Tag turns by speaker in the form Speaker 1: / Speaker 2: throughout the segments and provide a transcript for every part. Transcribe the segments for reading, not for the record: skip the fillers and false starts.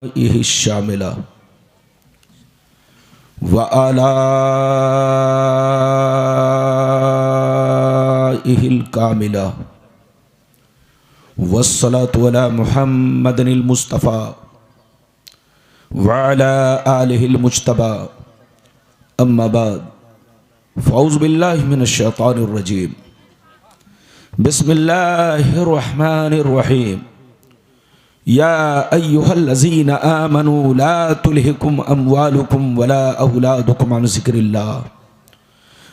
Speaker 1: यही शामिला व आलाइहिल कामिला वस्सलातु अला मुहम्मदिनिल मुस्तफ़ा व अला आलिहिल मुज्तबा अम्मा बाद फ़औज़ु बिल्लाहि मिनश शैतानिर रजीम बिस्मिल्लाहिर रहमानिर रहीम या अय्युहल्लज़ीना आमनू ला तुल्हिकुम अम्वालुकुम वला औलादुकुम अन ज़िक्रिल्लाह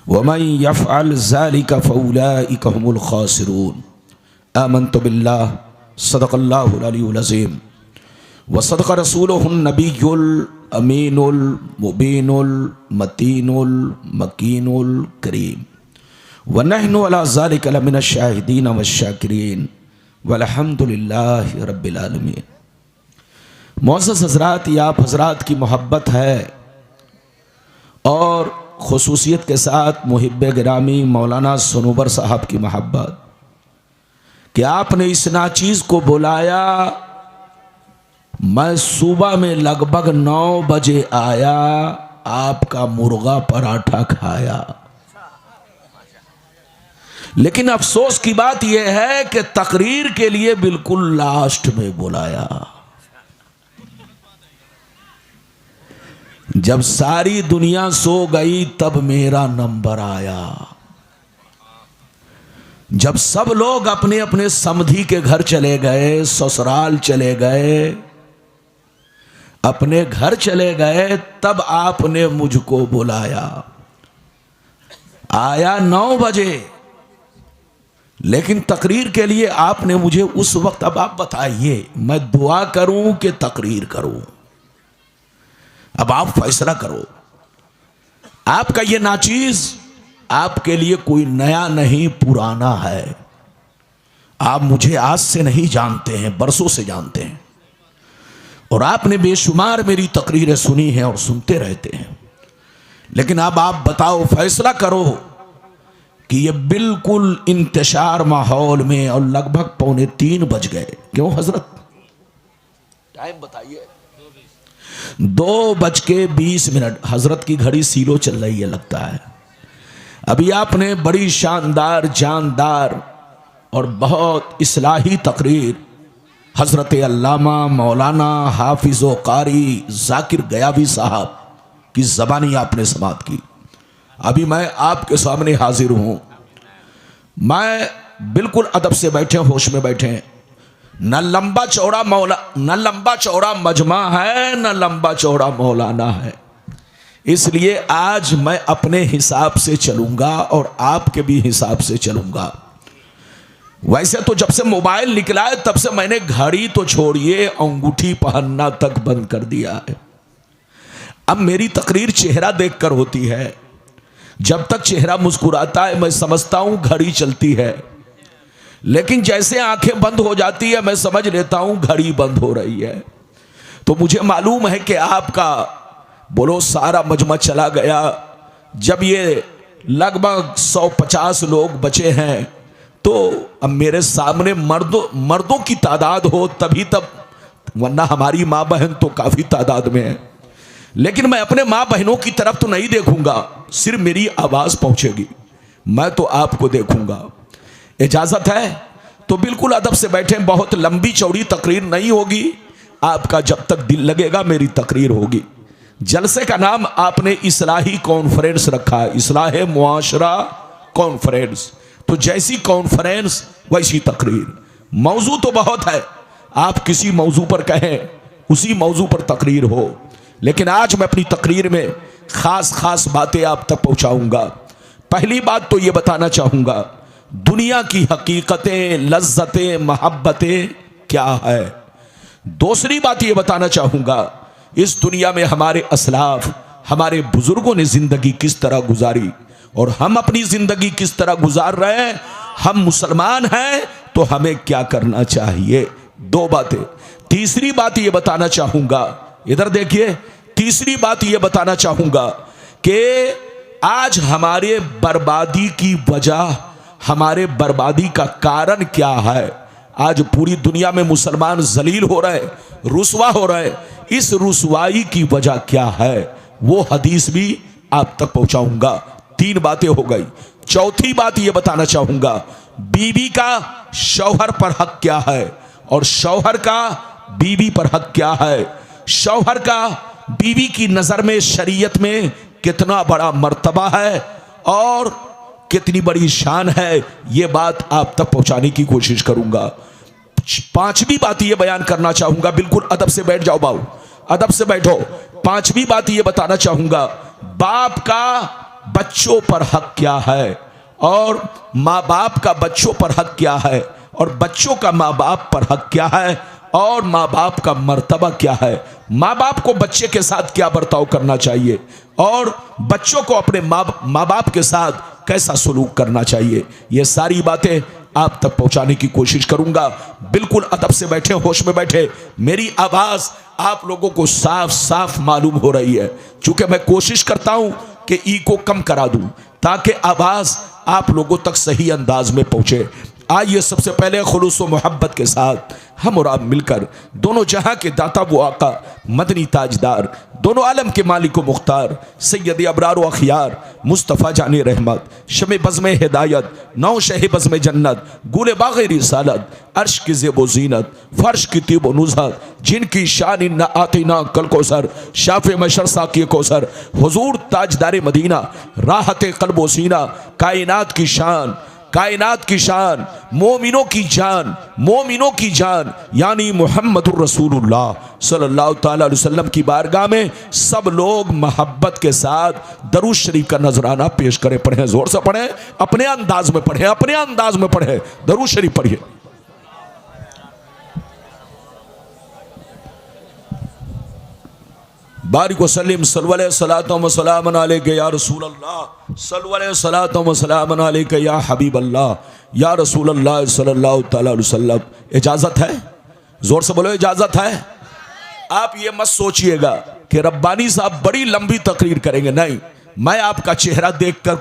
Speaker 1: वमन यफ़अल ज़ालिका फ़उलाइका हुमुल ख़ासिरून आमन्तु बिल्लाह सदक़ल्लाहुल अलियुल अज़ीम व सदक़ रसूलुहुन नबियुल अमीनुल मुबीनुल मतीनुल मकीनुल करीम व नहनु अला ज़ालिका लमिनश शाहिदीन वश्शाकिरीन वल्हम्दुलिल्लाहि रब्बिल आलमीन। मोअज़्ज़ज़ हज़रात, ये आप हज़रात की मोहब्बत है और ख़ुसूसियत के साथ मुहिब्बे गिरामी मौलाना सनोवर साहब की मोहब्बत कि आपने इस नाचीज़ को बुलाया। मैं सुबह में लगभग 9 बजे आया, आपका मुर्गा पराठा खाया। लेकिन अफसोस की बात यह है कि तकरीर के लिए बिल्कुल लास्ट में बुलाया। जब सारी दुनिया सो गई तब मेरा नंबर आया। जब सब लोग अपने अपने समधी के घर चले गए, ससुराल चले गए, अपने घर चले गए, तब आपने मुझको बुलाया। आया 9 बजे, लेकिन तकरीर के लिए आपने मुझे उस वक्त, अब आप बताइए मैं दुआ करूं कि तकरीर करूं? अब आप फैसला करो। आपका ये नाचीज आपके लिए कोई नया नहीं, पुराना है। आप मुझे आज से नहीं जानते हैं, बरसों से जानते हैं और आपने बेशुमार मेरी तकरीरें सुनी हैं और सुनते रहते हैं। लेकिन अब आप बताओ, फैसला करो कि ये बिल्कुल इंतशार माहौल में, और लगभग 2:45 बज गए। क्यों हजरत? टाइम बताइए। 2:20 हजरत की घड़ी सीलो चल रही है लगता है। अभी आपने बड़ी शानदार, जानदार और बहुत इस्लाही तकरीर हजरत अल्लामा मौलाना हाफिज़ो कारी जाकिर गयावी साहब की ज़बानी आपने समाअत की। अभी मैं आपके सामने हाजिर हूं। मैं बिल्कुल अदब से बैठे, होश में बैठे। न लंबा चौड़ा मजमा है, न लंबा चौड़ा मौलाना है। इसलिए आज मैं अपने हिसाब से चलूंगा और आपके भी हिसाब से चलूंगा। वैसे तो जब से मोबाइल निकला है तब से मैंने घड़ी तो छोड़िए, अंगूठी पहनना तक बंद कर दिया है। अब मेरी तकरीर चेहरा देखकर होती है। जब तक चेहरा मुस्कुराता है मैं समझता हूं घड़ी चलती है, लेकिन जैसे आंखें बंद हो जाती है मैं समझ लेता हूं घड़ी बंद हो रही है। तो मुझे मालूम है कि आपका बोलो सारा मजमा चला गया। जब ये लगभग 150 लोग बचे हैं तो अब मेरे सामने मर्दों की तादाद हो तभी तब, वरना हमारी माँ बहन तो काफी तादाद में है। लेकिन मैं अपने माँ बहनों की तरफ तो नहीं देखूंगा, सिर्फ मेरी आवाज पहुंचेगी, मैं तो आपको देखूंगा। इजाजत है तो बिल्कुल अदब से बैठे। बहुत लंबी चौड़ी तकरीर नहीं होगी, आपका जब तक दिल लगेगा मेरी तकरीर होगी। जलसे का नाम आपने इस्लाही कॉन्फ्रेंस रखा है, इस्लाह मुआशरा कॉन्फ्रेंस। तो जैसी कॉन्फ्रेंस वैसी तकरीर। मौजू तो बहुत है, आप किसी मौजू पर कहें उसी मौजू पर तकरीर हो। लेकिन आज मैं अपनी तकरीर में खास बातें आप तक पहुंचाऊंगा। पहली बात तो ये बताना चाहूंगा, दुनिया की हकीकतें, लज्जतें, मोहब्बतें क्या है। दूसरी बात ये बताना चाहूंगा, इस दुनिया में हमारे असलाफ, हमारे बुजुर्गों ने जिंदगी किस तरह गुजारी और हम अपनी जिंदगी किस तरह गुजार रहे हैं। हम मुसलमान हैं तो हमें क्या करना चाहिए। 2 बातें। तीसरी बात ये बताना चाहूंगा, इधर देखिए, तीसरी बात ये बताना चाहूंगा कि आज हमारे बर्बादी की वजह, हमारे बर्बादी का कारण क्या है। आज पूरी दुनिया में मुसलमान जलील हो रहे, रुसवा हो रहे। इस रुसवाई की वजह क्या है वो हदीस भी आप तक पहुंचाऊंगा। 3 बातें हो गई। चौथी बात यह बताना चाहूंगा, बीवी का शौहर पर हक क्या है और शौहर का बीवी पर हक क्या है। शौहर का बीवी की नजर में शरीयत में कितना बड़ा मर्तबा है और कितनी बड़ी शान है, ये बात आप तक पहुंचाने की कोशिश करूंगा। 5वीं बात ये बयान करना चाहूंगा, बिल्कुल अदब से बैठ जाओ बाबू, अदब से बैठो। 5वीं बात ये बताना चाहूंगा, बाप का बच्चों पर हक क्या है और माँ बाप का बच्चों पर हक क्या है और बच्चों का माँ बाप पर हक क्या है और माँ बाप का मर्तबा क्या है। माँ बाप को बच्चे के साथ क्या बर्ताव करना चाहिए और बच्चों को अपने माँ बाप के साथ कैसा सलूक करना चाहिए, ये सारी बातें आप तक पहुंचाने की कोशिश करूंगा। बिल्कुल अदब से बैठे, होश में बैठे। मेरी आवाज आप लोगों को साफ साफ मालूम हो रही है, चूंकि मैं कोशिश करता हूं कि ई को कम करा दूं ताकि आवाज आप लोगों तक सही अंदाज में पहुंचे। आइए सबसे पहले खुलूस व मोहब्बत के साथ हम और आप मिलकर दोनों जहां के दाता वो आका मदनी ताजदार, दोनों आलम के मालिक व मुख्तार सैयद अबरार व अखियार मुस्तफ़ा जानी रहमत, शमे बज़्म हिदायत, नौ शह बज़्म जन्नत, गुले बाग़ रिसालत, अर्श की ज़ेब व ज़ीनत, फ़र्श की तीब व नुज़हत, जिनकी शान न आतिना कल कौसर, शाफ़े मशर साक़ी कौसर, हुज़ूर ताजदार मदीना, राहत क़ल्ब व सीना, कायनात की शान, कायनात की शान, मोमिनों की जान, मोमिनों की जान यानी मुहम्मदुर रसूलुल्लाह सल्लल्लाहु ताला अलैहि वसल्लम की बारगाह में सब लोग मोहब्बत के साथ दरूद शरीफ का नजराना पेश करें। पढ़ें, जोर से पढ़ें, अपने अंदाज में पढ़ें, अपने अंदाज में पढ़ें, दरूद शरीफ पढ़िए। बारिक वसल्लिम सल्लल्लाहु अलैहि या रसूल अल्लाह, सल्लल्लाहु अलैहि या हबीब अल्लाह, या रसूल अल्लाह सल्लल्लाहु अलैहि वसल्लम। इजाज़त है? जोर से बोलो, इजाज़त है? आप ये मत सोचिएगा कि रब्बानी साहब बड़ी लंबी तकरीर करेंगे, नहीं, मैं आपका चेहरा देखकर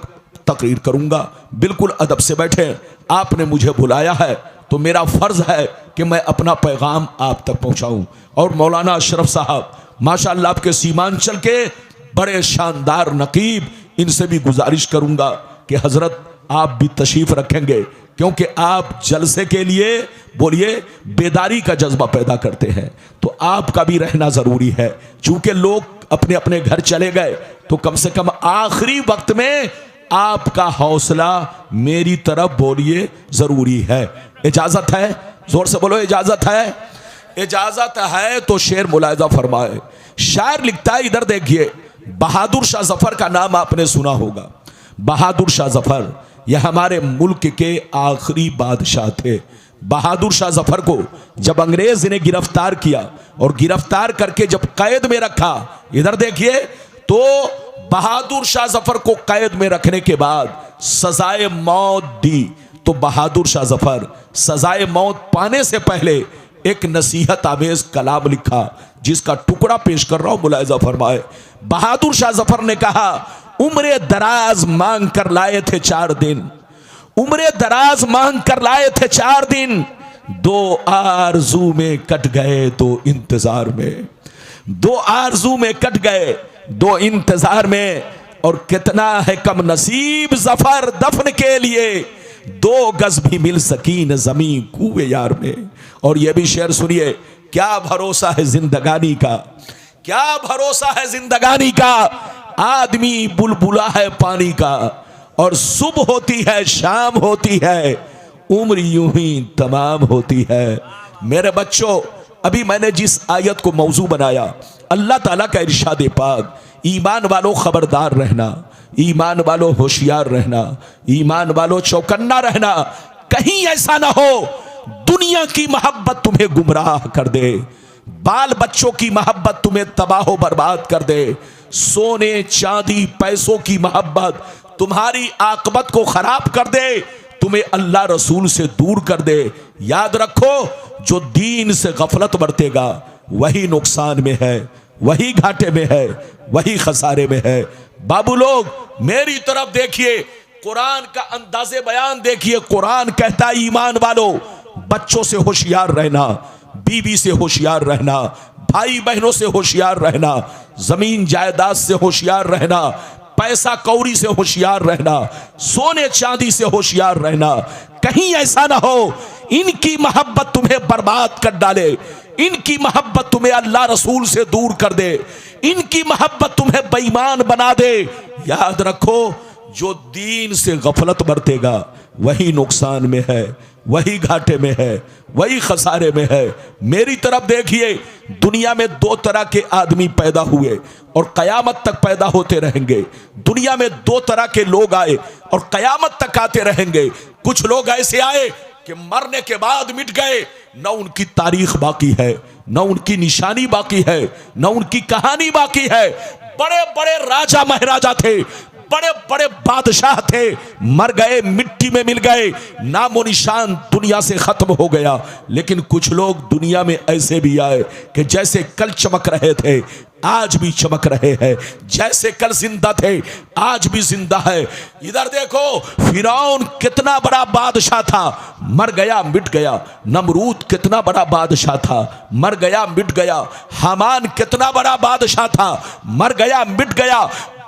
Speaker 1: तकरीर करूंगा। बिल्कुल अदब से बैठे, आपने मुझे बुलाया है तो मेरा फर्ज है कि मैं अपना पैगाम आप तक पहुंचाऊं। और मौलाना अशरफ साहब माशाअल्लाह आपके सीमांचल के बड़े शानदार नकीब, इनसे भी गुजारिश करूंगा कि हजरत आप भी तशरीफ रखेंगे, क्योंकि आप जलसे के लिए बोलिए बेदारी का जज्बा पैदा करते हैं, तो आपका भी रहना जरूरी है। चूंकि लोग अपने अपने घर चले गए तो कम से कम आखिरी वक्त में आपका हौसला मेरी तरफ बोलिए जरूरी है। इजाजत है? जोर से बोलो, इजाजत है? इजाजत है तो शेर मुलायजा फरमाए। शायर लिखता है, इधर देखिए, बहादुर शाह जफर का नाम आपने सुना होगा। बहादुर शाह जफर यह हमारे मुल्क के आखिरी बादशाह थे। बहादुर शाह जफर को जब अंग्रेज ने गिरफ्तार किया और गिरफ्तार करके जब कैद में रखा, इधर देखिए, तो बहादुर शाह जफर को कैद में रखने के बाद सजाए मौत दी। तो बहादुर शाह जफर सजाए मौत पाने से पहले एक नसीहत आमेज कलाम लिखा, जिसका टुकड़ा पेश कर रहा हूं, मुलायजा फरमाए। बहादुर शाह जफर ने कहा, उम्रे दराज मांग कर लाए थे 4 दिन, उम्रे दराज मांग कर लाए थे 4 दिन, 2 आरज़ू में कट गए 2 इंतजार में, 2 आरज़ू में कट गए 2 इंतजार में। और कितना है कम नसीब जफर दफन के लिए, 2 गज भी मिल सकी न जमीन कुए यार में। और यह भी शेर सुनिए, क्या भरोसा है जिंदगानी का, क्या भरोसा है जिंदगानी का, आदमी बुलबुला है पानी का, और सुबह होती है शाम होती है, उम्र यूं ही तमाम होती है। मेरे बच्चों, अभी मैंने जिस आयत को मौजू बनाया, अल्लाह ताला का इरशाद पाक, ईमान वालों खबरदार रहना, ईमान वालों होशियार रहना, ईमान वालों चौकन्ना रहना, कहीं ऐसा ना हो दुनिया की मोहब्बत तुम्हें गुमराह कर दे, बाल बच्चों की मोहब्बत तुम्हें तबाह बर्बाद कर दे, सोने चांदी पैसों की मोहब्बत तुम्हारी आकबत को खराब कर दे, तुम्हें अल्लाह रसूल से दूर कर दे। याद रखो, जो दीन से गफलत बरतेगा वही नुकसान में है, वही घाटे में है, वही खसारे में है। बाबू लोग मेरी तरफ देखिए, कुरान का अंदाज़े बयान देखिए। कुरान कहता है, ईमान वालों बच्चों से होशियार रहना, बीवी से होशियार रहना, भाई बहनों से होशियार रहना, जमीन जायदाद से होशियार रहना, पैसा कौड़ी से होशियार रहना, सोने चांदी से होशियार रहना। कहीं ऐसा ना हो इनकी मोहब्बत तुम्हें बर्बाद कर डाले, इनकी मोहब्बत तुम्हें अल्लाह रसूल से दूर कर दे, इनकी मोहब्बत तुम्हें बेईमान बना दे। याद रखो, जो दीन से गफलत बरतेगा वही नुकसान में है, वही घाटे में है, वही खसारे में है। मेरी तरफ देखिए, दुनिया में दो तरह के आदमी पैदा हुए और कयामत तक पैदा होते रहेंगे। दुनिया में दो तरह के लोग आए और कयामत तक आते रहेंगे। कुछ लोग ऐसे आए कि मरने के बाद मिट गए, न उनकी तारीख बाकी है, न उनकी निशानी बाकी है, न उनकी कहानी बाकी है। बड़े बड़े राजा महाराजा थे, बड़े बड़े बादशाह थे, मर गए, मिट्टी में मिल गए, नामो निशान दुनिया से खत्म हो गया। लेकिन कुछ लोग दुनिया में ऐसे भी आए कि जैसे कल चमक रहे थे आज भी चमक रहे हैं, जैसे कल जिंदा थे आज भी जिंदा है। इधर देखो, फिरौन कितना बड़ा बादशाह था, मर गया मिट गया। नमरूद कितना बड़ा बादशाह था, मर गया मिट गया। हामान कितना बड़ा बादशाह था, मर गया मिट गया।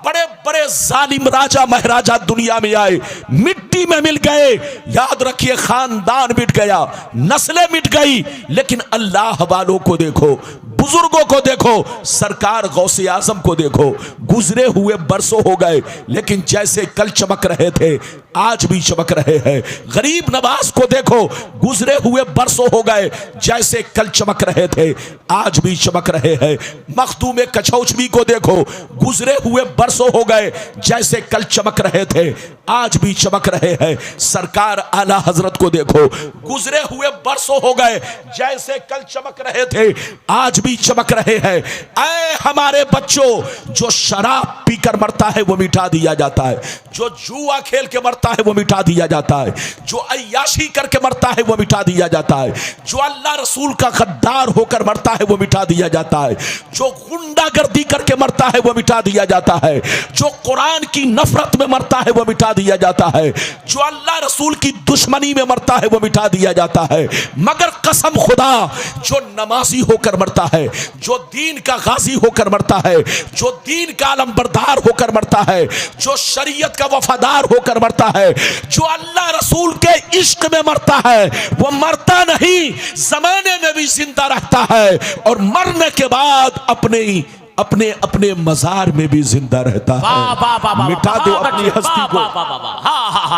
Speaker 1: बड़े बड़े जालिम राजा महाराजा दुनिया में आए, मिट्टी में मिल गए। याद रखिए, खानदान मिट गया, नस्लें मिट गई। लेकिन अल्लाह वालों को देखो, बुजुर्गों को देखो, सरकार गौसे आजम को देखो, गुजरे हुए बरसों हो गए लेकिन जैसे कल चमक रहे थे आज भी चमक रहे हैं। गरीब नवाज को देखो, गुजरे हुए बरसों हो गए, जैसे कल चमक रहे थे आज भी चमक रहे हैं। मखदूम कचौचवी को देखो, गुजरे हुए बरसों हो गए, जैसे कल चमक रहे थे आज भी चमक रहे हैं। सरकार आला हजरत को देखो, गुजरे हुए बरसों हो गए, जैसे कल चमक रहे थे आज भी चमक रहे हैं। ऐ हमारे बच्चों, जो शराब पीकर मरता है वो मिटा दिया जाता है, जो जुआ खेल के मरता है वो मिटा दिया जाता है, जो अय्याशी करके मरता है वो मिटा दिया जाता है, जो अल्लाह रसूल का गद्दार होकर मरता है वो मिटा दिया जाता है, जो गुंडागर्दी करके मरता है वो मिटा दिया जाता है, जो कुरान की नफरत में मरता है वो मिटा दिया जाता है, जो अल्लाह रसूल की दुश्मनी में मरता है वो मिटा दिया जाता है। मगर कसम खुदा, जो नमाजी होकर मरता है, जो दीन का गाजी होकर मरता है, जो दीन का अलमबरदार होकर मरता है, जो शरीयत का वफादार होकर मरता है, जो अल्लाह रसूल के इश्क में मरता है, वो मरता नहीं, जमाने में भी जिंदा रहता है और मरने के बाद अपने अपने मजार में भी जिंदा रहता है। मिटा दो अपनी हस्ती को।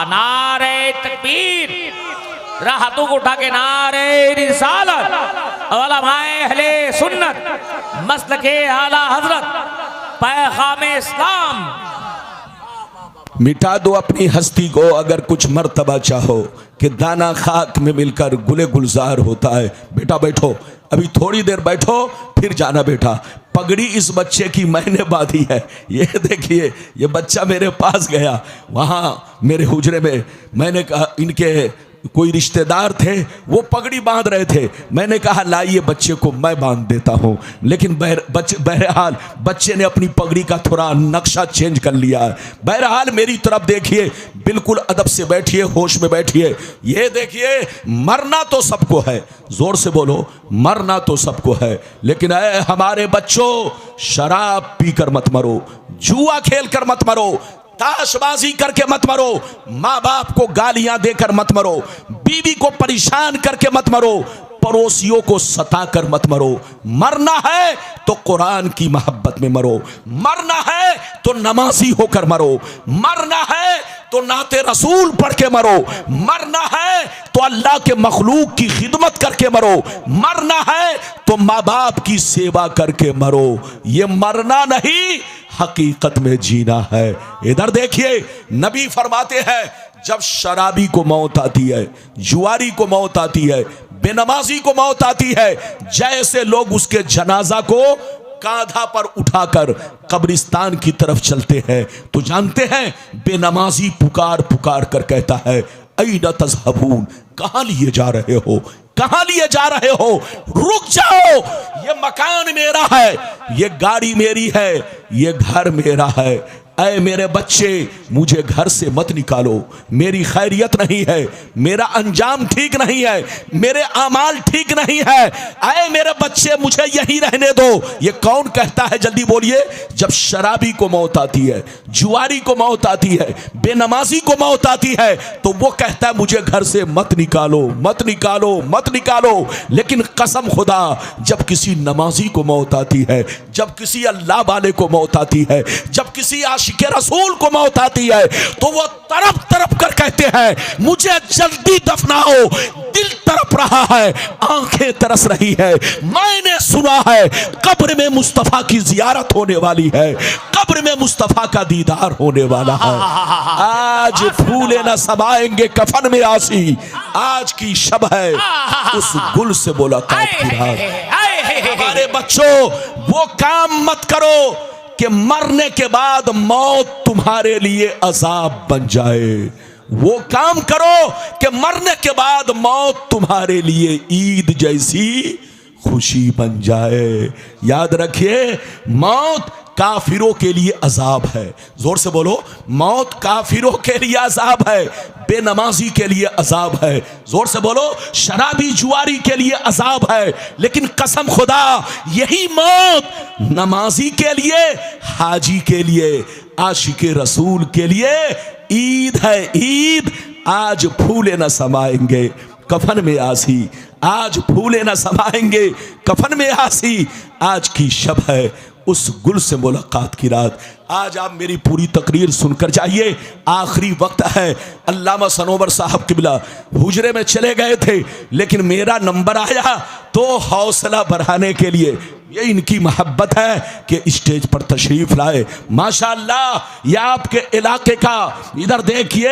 Speaker 2: नारे तकबीर, हाथों को उठा के नारे रिसालत, उलमाए अहले सुन्नत, मसलके आला हजरत, पैगाम इस्लाम।
Speaker 1: मिटा दो अपनी हस्ती को अगर कुछ मर्तबा चाहो कि दाना खाक में मिलकर गुले गुलजार होता है। बेटा बैठो, अभी थोड़ी देर बैठो फिर जाना बेटा। पगड़ी इस बच्चे की मैंने बांधी है। ये देखिए, ये बच्चा मेरे पास गया, वहाँ मेरे हुजरे में मैंने कहा, इनके कोई रिश्तेदार थे वो पगड़ी बांध रहे थे। मैंने कहा लाइए बच्चे को मैं बांध देता हूँ, लेकिन बहरहाल बच्चे ने अपनी पगड़ी का थोड़ा नक्शा चेंज कर लिया है। बहरहाल मेरी तरफ देखिए, बिल्कुल अदब से बैठिए, होश में बैठिए। ये देखिए, मरना तो सबको है, जोर से बोलो, मरना तो सबको है, लेकिन ऐ हमारे बच्चों, शराब पीकर मत मरो, जुआ खेल कर मत मरो, ताशबाजी करके मत मरो, माँ बाप को गालियां देकर मत मरो, बीवी को परेशान करके मत मरो, पड़ोसियों को सताकर मत मरो। मरना है तो कुरान की मोहब्बत में मरो, मरना है तो नमाजी होकर मरो, मरना है तो नाते रसूल पढ़ के मरो, मरना है तो अल्लाह के मखलूक की खिदमत करके मरो, मरना है तो माँ बाप की सेवा करके मरो। ये मरना नहीं, हकीकत में जीना है। इधर देखिए, नबी फरमाते हैं, जब शराबी को मौत आती है, जुआरी को मौत आती है, बेनमाजी को मौत आती है, जैसे लोग उसके जनाजा को कांधा पर उठाकर कब्रिस्तान की तरफ चलते हैं, तो जानते हैं बेनमाजी पुकार पुकार कर कहता है, ऐना तज़हबून, कहां लिए जा रहे हो, कहां लिए जा रहे हो, रुक जाओ, ये मकान मेरा है, ये गाड़ी मेरी है, ये घर मेरा है। ऐ मेरे बच्चे मुझे घर से मत निकालो, मेरी खैरियत नहीं है, मेरा अंजाम ठीक नहीं है, मेरे आमाल ठीक नहीं है, ऐ मेरे बच्चे मुझे यहीं रहने दो। ये कौन कहता है जल्दी बोलिए? जब शराबी को मौत आती है, जुआरी को मौत आती है, बेनमाजी को मौत आती है, तो वो कहता है मुझे घर से मत निकालो, मत निकालो, मत निकालो। लेकिन कसम खुदा, जब किसी नमाजी को मौत आती है, जब किसी अल्लाह वाले को मौत आती है, जब किसी आशिक रसूल को मौत आती है, तो वो तड़प तड़प कर कहते हैं मुझे जल्दी दफनाओ, दिल तड़प रहा है, आंखें तरस रही है। मैंने सुना है कब्र में मुस्तफा की जियारत होने वाली है, कब्र में मुस्तफा का दीदार होने वाला है। आज फूले न समाएंगे कफन में आसी, आज की शब है उस गुल से मुलाकात की रात। हमारे बच्चों वो काम मत करो कि मरने के बाद मौत तुम्हारे लिए अजाब बन जाए। वो काम करो कि मरने के बाद मौत तुम्हारे लिए ईद जैसी खुशी बन जाए। याद रखिए, मौत काफिरों के लिए अजाब है। जोर से बोलो, मौत काफिरों के लिए अजाब है, बेनमाजी के लिए अजाब है। जोर से बोलो, शराबी जुआरी के लिए अजाब है। लेकिन कसम खुदा, यही मौत नमाजी के लिए, हाजी के लिए, आशिक रसूल के लिए ईद है, ईद। आज फूले न समाएंगे कफन में आसी, आज फूले न समाएंगे कफन में आसी, आज की शब है उस गुल से मुलाकात की रात। आज आप मेरी पूरी तकरीर सुनकर जाइए, आखिरी वक्त है। अल्लामा सनोवर साहब किबला हुजरे में चले गए थे, लेकिन मेरा नंबर आया तो हौसला बढ़ाने के लिए, ये इनकी मोहब्बत है कि स्टेज पर तशरीफ लाए। माशाअल्लाह, ये आपके इलाके का, इधर देखिए,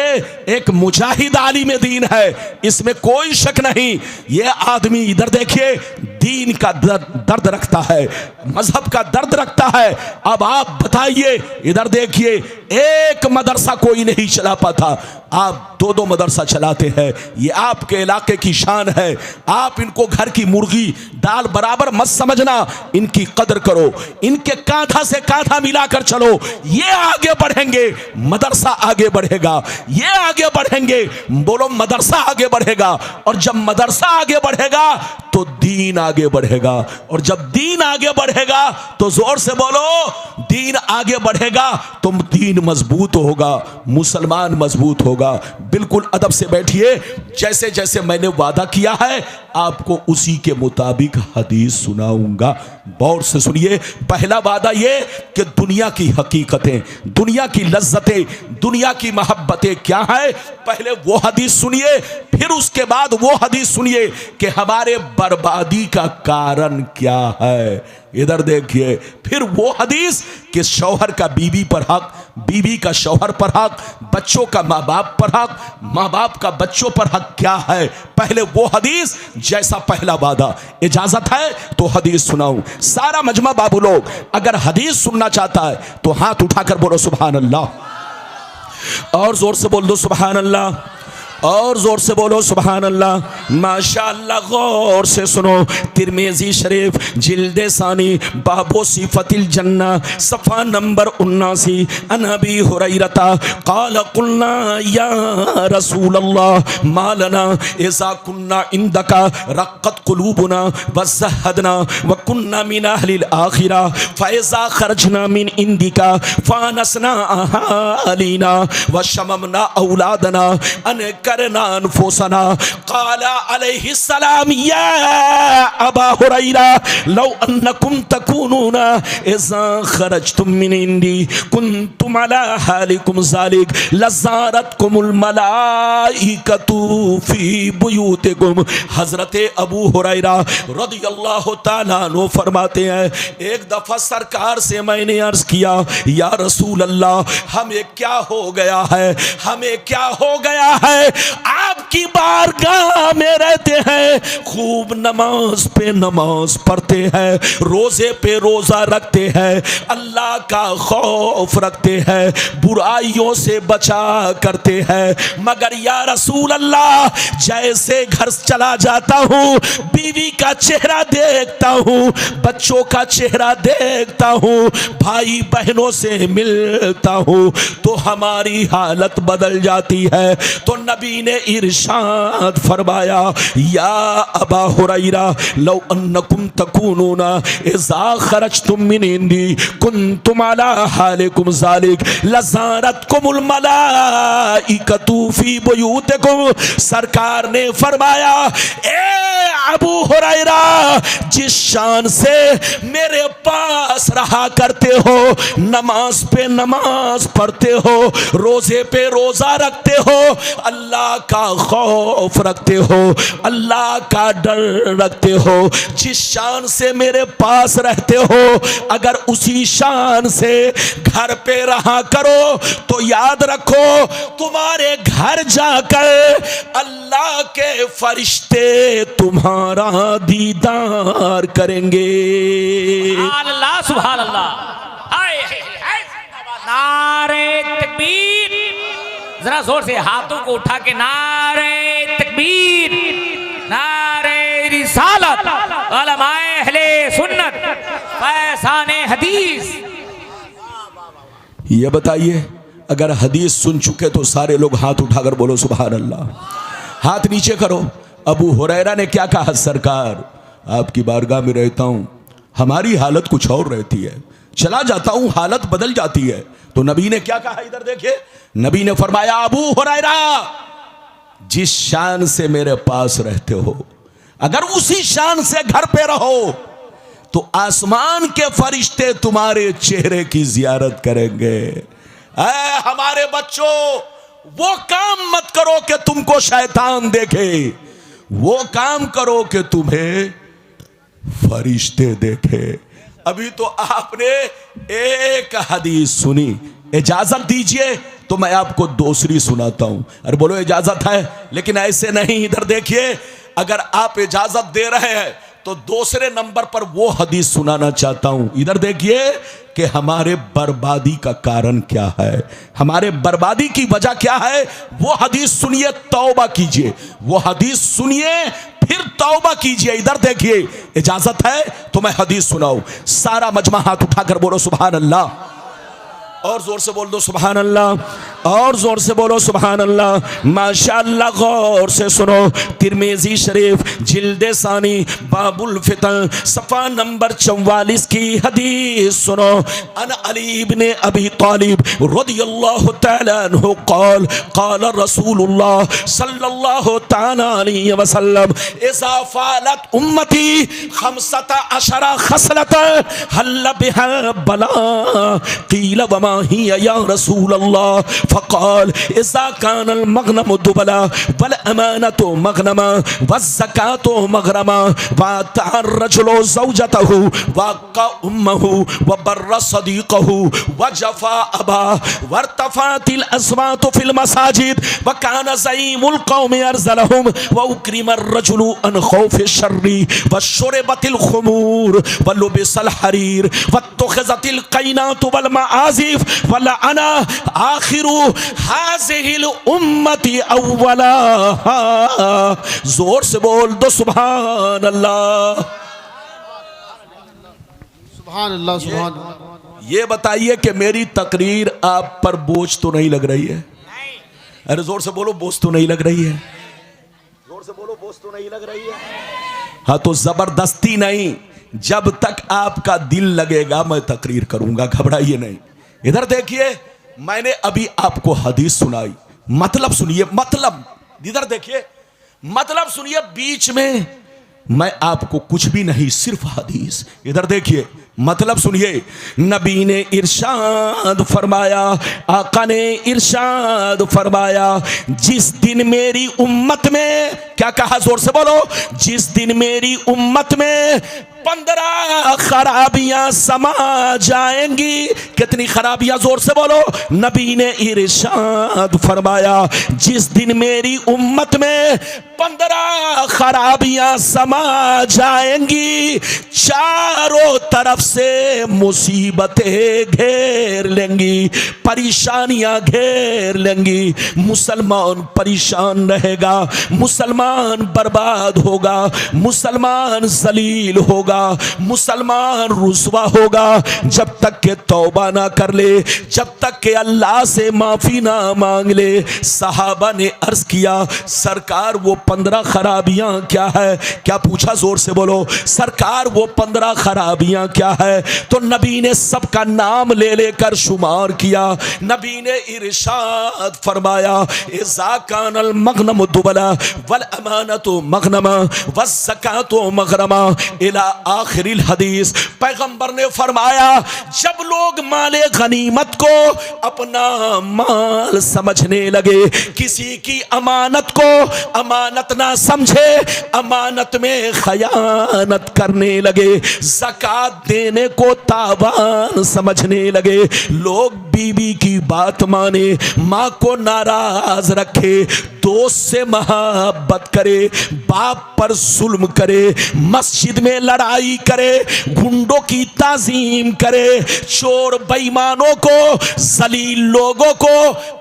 Speaker 1: एक मुजाहिद आलिम दीन है, इसमें कोई शक नहीं। ये आदमी इधर देखिए, दीन का दर्द रखता है, मजहब का दर्द रखता है। अब आप बताइए, इधर देखिए, एक मदरसा कोई नहीं चला पाता, आप दो दो मदरसा चलाते हैं। ये आपके इलाके की शान है। आप इनको घर की मुर्गी दाल बराबर मत समझना, इनकी कदर करो, इनके कांधा से कांधा मिलाकर चलो। ये आगे बढ़ेंगे, मदरसा आगे बढ़ेगा, ये आगे बढ़ेंगे, बोलो मदरसा आगे बढ़ेगा। और जब मदरसा आगे बढ़ेगा तो दीन आगे बढ़ेगा, और जब दीन आगे बढ़ेगा तो जोर से बोलो, दीन आगे बढ़ेगा तो दीन मजबूत होगा, मुसलमान मजबूत होगा। बिल्कुल अदब से बैठिए, जैसे जैसे मैंने वादा किया है आपको उसी के मुताबिक हदीस सुनाऊंगा। गौर से सुनिए। पहला वादा ये कि दुनिया की हकीकतें, दुनिया की लज्जतें, दुनिया की मोहब्बतें क्या है, पहले वो हदीस सुनिए, फिर उसके बाद वो हदीस सुनिए कि हमारे बर्बादी का कारण क्या है। इधर देखिए, फिर वो हदीस कि शौहर का बीवी पर हक, बीवी का शौहर पर हक, बच्चों का माँ बाप पर हक, माँ बाप का बच्चों पर हक क्या है। पहले वो हदीस, जैसा पहला वादा। इजाजत है तो हदीस सुनाऊं। सारा मजमा बाबू लोग अगर हदीस सुनना चाहता है तो हाथ उठाकर बोलो सुभान अल्लाह, और जोर से बोल दो सुभान अल्लाह, और जोर से बोलो सुभान अल्लाह। माशाअल्लाह, गौर से सुनो। तिरमिज़ी शरीफ जिल्द सानी बाबो सिफतिल जन्ना सफ़ा नंबर 79, अन अबी हुरैरता क़ाल क़ुलना या रसूल अल्लाह मा लना इज़ा कुन्ना इंदका रक़्क़त क़ुलूबुना वज़हदना व कुन्ना मिन अहलिल आखिरा फ़इज़ा खरजना मिन इंदिका फ़ानसना अहालीना व शममना औलादना अन करना अनफुसना। क़ाला अलैहिस्सलाम या अबा हुरैरा लौ अन्नकुम तकूनूना इज़ा खरजतुम मिन इंदी कुन्तुम अला हालिकुम ज़ालिक लज़ारतकुमुल मलाइकतु फी बुयूतिकुम। हज़रत अबू हुरैरा रज़ियल्लाहु ताला अन्हु फरमाते हैं, एक दफ़ा सरकार से मैंने अर्ज़ किया, या रसूल अल्लाह, हमें क्या हो गया है, हमें क्या हो गया है, आप की बारगाह में रहते हैं, खूब नमाज पे नमाज पढ़ते हैं, रोजे पे रोजा रखते हैं, अल्लाह का खौफ रखते हैं, बुराइयों से बचा करते हैं, मगर या रसूल अल्लाह जैसे घर चला जाता हूँ, बीवी का चेहरा देखता हूँ, बच्चों का चेहरा देखता हूँ, भाई बहनों से मिलता हूँ, तो हमारी हालत बदल जाती है। तो नबी ने इरशाद फरमाया, या अबा हुरैरा लौ अन्नकुम तकूनूना इज़ा खरजतुम मिन इंदी कुंतुम अला हालिकुम ज़ालिक लज़ारतकुमुल मलाइकतु फी बुयूतिकुम। सरकार ने फरमाया, ए अबू हुरैरा, जिस शान से मेरे पास रहा करते हो, नमाज पे नमाज पढ़ते हो, रोजे पे रोजा रखते हो, अल्लाह का खौफ रखते हो, अल्लाह का डर रखते हो, जिस शान से मेरे पास रहते हो, अगर उसी शान से घर पे रहा करो तो याद रखो तुम्हारे घर जाकर अल्लाह के फरिश्ते तुम्हारा दीदार करेंगे।
Speaker 2: अल्लाह सुभान अल्लाह। नारे तकबीर, जरा जोर से हाथों को उठा के नारे तकबीर, नारे रिसालत, उलमाए अहले सुन्नत, फैज़ाने हदीस।
Speaker 1: ये बताइए, अगर हदीस सुन चुके तो सारे लोग हाथ उठाकर बोलो सुभान अल्लाह। हाथ नीचे करो। अबू हुरैरा ने क्या कहा, सरकार आपकी बारगाह में रहता हूं, हमारी हालत कुछ और रहती है, चला जाता हूं हालत बदल जाती है। तो नबी ने क्या कहा, इधर देखिए, नबी ने फरमाया, अबू हुरैरा, जिस शान से मेरे पास रहते हो, अगर उसी शान से घर पे रहो तो आसमान के फरिश्ते तुम्हारे चेहरे की जियारत करेंगे। ऐ हमारे बच्चों, वो काम मत करो कि तुमको शैतान देखे, वो काम करो कि तुम्हें फरिश्ते देखे। अभी तो आपने एक हदीस सुनी, इजाजत दीजिए तो मैं आपको दूसरी सुनाता हूं। अरे बोलो इजाजत है, लेकिन ऐसे नहीं। इधर देखिए, अगर आप इजाजत दे रहे हैं तो दूसरे नंबर पर वो हदीस सुनाना चाहता हूं। इधर देखिए कि हमारे बर्बादी का कारण क्या है, हमारे बर्बादी की वजह क्या है, वो हदीस सुनिए, तौबा कीजिए। वो हदीस सुनिए, फिर तौबा कीजिए। इधर देखिए, इजाजत है तो मैं हदीस सुनाऊं। सारा मजमा हाथ उठाकर बोलो सुभान अल्लाह, और जोर से बोल दो सुभान अल्लाह, और जोर से बोलो सुभान अल्लाह। माशाअल्लाह, गौर से सुनो। तिरमिज़ी शरीफ जिल्दे सानी बाबुल फितन सफ़ा नंबर 44 की हदीस सुनो। अन अली इब्ने अबी तालिब रदियल्लाहु तआला अन्हु क़ाल क़ाल रसूलुल्लाह सल्लल्लाहु तआला अलैहि वसल्लम इज़ा फ़अलत उम्मती 15 खसलतन हल्ल बिहा बला क़ील वमा हिया या रसूल अल्लाह फ़क़ाल इज़ा कानल मग़नमु दुबला वल अमानतु मग़नमा वज़्ज़कातु मग़रमा वअतअ रजुलु ज़ौजतहु वअक़ा उम्महु वबर्र सदीक़हु वजफ़ा अबा वरतफ़अतिल अस्वातु फ़िल मसाजिद वकान ज़ईमुल क़ौमि अरज़लहुम वउक्रिम अर्रजुलु अन ख़ौफ़ि शर्रि वशुरिबतिल ख़ुमूर वलुबिसल हरीर वत्तख़िज़तिल क़ैनातु वल मआज़िफ़ वला अना आखिरु हाज़िहिल उम्मती अव्वलाहा। जोर से बोल दो सुभान अल्लाह,
Speaker 3: सुभान अल्लाह, सुभान अल्लाह।
Speaker 1: ये बताइए कि मेरी तकरीर आप पर बोझ तो नहीं लग रही है? अरे जोर से बोलो, बोझ तो नहीं लग रही है? जोर से बोलो, बोझ तो नहीं लग रही है? हाँ, तो जबरदस्ती नहीं, जब तक आपका दिल लगेगा मैं तकरीर करूंगा, घबराइए नहीं। इधर देखिए, मैंने अभी आपको हदीस सुनाई, मतलब सुनिए, मतलब इधर देखिए, मतलब सुनिए। बीच में मैं आपको कुछ भी नहीं, सिर्फ हदीस। इधर देखिए, मतलब सुनिए। नबी ने इरशाद फरमाया, आका ने इरशाद फरमाया, जिस दिन मेरी उम्मत में, क्या कहा, जोर से बोलो, जिस दिन मेरी उम्मत में 15 खराबियां समा जाएंगी। कितनी खराबियां? जोर से बोलो। नबी ने इरशाद फरमाया, जिस दिन मेरी उम्मत में 15 खराबियां समा जाएंगी, चारों तरफ से मुसीबतें घेर लेंगी, परेशानियां घेर लेंगी। मुसलमान परेशान रहेगा, मुसलमान बर्बाद होगा, मुसलमान जलील होगा, मुसलमान रुसवा होगा। जब तक के तौबा ना कर ले, जब तक के अल्लाह से माफी ना मांग ले। सहाबा ने अर्ज किया, सरकार वो 15 खराबियां क्या है? क्या पूछा? जोर से बोलो। सरकार वो 15 खराबियां क्या है? तो नबी ने सबका नाम ले लेकर शुमार किया। नबी ने इरशाद फरमाया, इज़ा कानल मगनम दुबला वल अमानतु मगनमा वज़्ज़कातु मगरमा इला आखिरिल हदीस। पैगंबर ने फरमाया, जब लोग माले गनीमत को अपना माल समझने लगे, किसी की अमानत को अमानत ना समझे, अमानत में खयानत करने लगे, ज़कात देने को तावान समझने लगे, लोग बीवी की बात माने, माँ को नाराज रखे, दोस्त से मोहब्बत करे, बाप पर जुल्म करे, मस्जिद में लड़ाई करे, गुंडों की ताजीम करे, चोर बेईमानों को, जलील लोगों को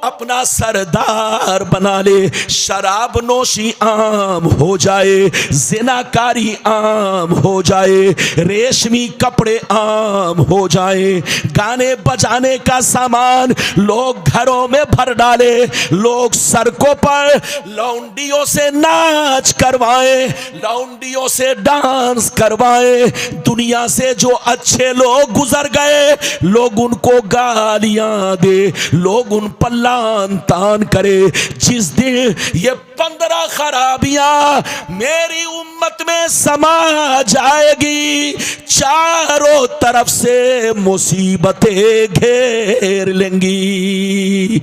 Speaker 1: अपना सरदार बना ले, शराब नोशी आम हो जाए, जिनाकारी आम हो जाए, रेशमी कपड़े आम हो जाए, गाने बजाने का सामान लोग घरों में भर डाले, लोग सड़कों पर लौंडियों से नाच करवाए, लौंडियों से डांस करवाए। दुनिया से जो अच्छे लोग गुजर गए, लोग उनको गालियां दे, लोग उन पर लान तान करे। जिस दिन ये 15 खराबियां मेरी उम्मत में समा जाएगी, चारों तरफ से मुसीबतें घेर लेंगी।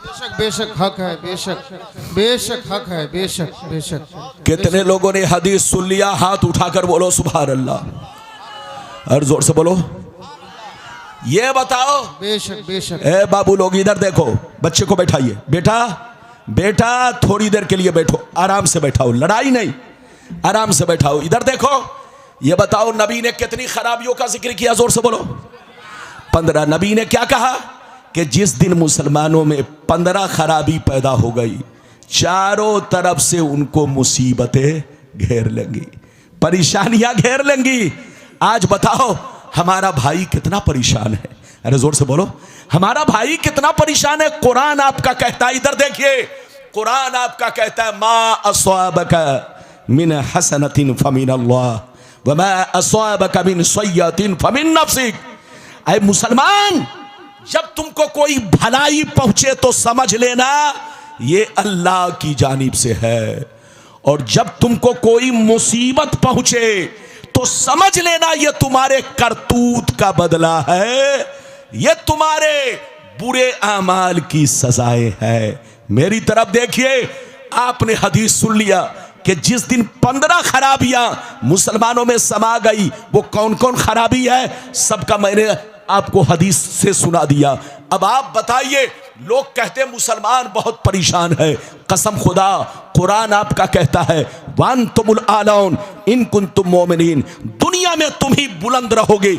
Speaker 3: बेशक बेशक हक है, बेशक बेशक हक है, बेशक बेशक।
Speaker 1: कितने लोगों ने हदीस सुन लिया? हाथ उठाकर बोलो सुभान अल्लाह, और जोर से बोलो। ये बताओ।
Speaker 3: बेशक बेशक।
Speaker 1: ए बाबू लोग इधर देखो, बच्चे को बैठाइए। बेटा बेटा थोड़ी देर के लिए बैठो, आराम से बैठाओ, लड़ाई नहीं, आराम से बैठाओ। इधर देखो, ये बताओ नबी ने कितनी खराबियों का जिक्र किया? जोर से बोलो। 15। नबी ने क्या कहा कि जिस दिन मुसलमानों में 15 खराबी पैदा हो गई, चारों तरफ से उनको मुसीबतें घेर लेंगी, परेशानियां घेर लेंगी। आज बताओ हमारा भाई कितना परेशान है? अरे जोर से बोलो, हमारा भाई कितना परेशान है? कुरान आपका कहता है, इधर देखिए, कुरान आपका कहता है, मा अस्वाबका मिन हसनतिन फमिन अल्लाह व मा अस्वाबका मिन सय्यतिन फमिन नफ्सिक। ऐ मुसलमान, जब तुमको कोई भलाई पहुंचे तो समझ लेना ये अल्लाह की जानिब से है, और जब तुमको कोई मुसीबत पहुंचे तो समझ लेना ये तुम्हारे करतूत का बदला है, ये तुम्हारे बुरे आमाल की सजाएं है। मेरी तरफ देखिए, आपने हदीस सुन लिया कि जिस दिन 15 खराबियां मुसलमानों में समा गई, वो कौन कौन खराबी है सबका मैंने आपको हदीस से सुना दिया। अब आप बताइए, लोग कहते हैं मुसलमान बहुत परेशान है। कसम खुदा, कुरान आपका कहता है, वान तुमुल आलौन इन कुंतुम मोमिनीन, दुनिया में तुम ही बुलंद रहोगे,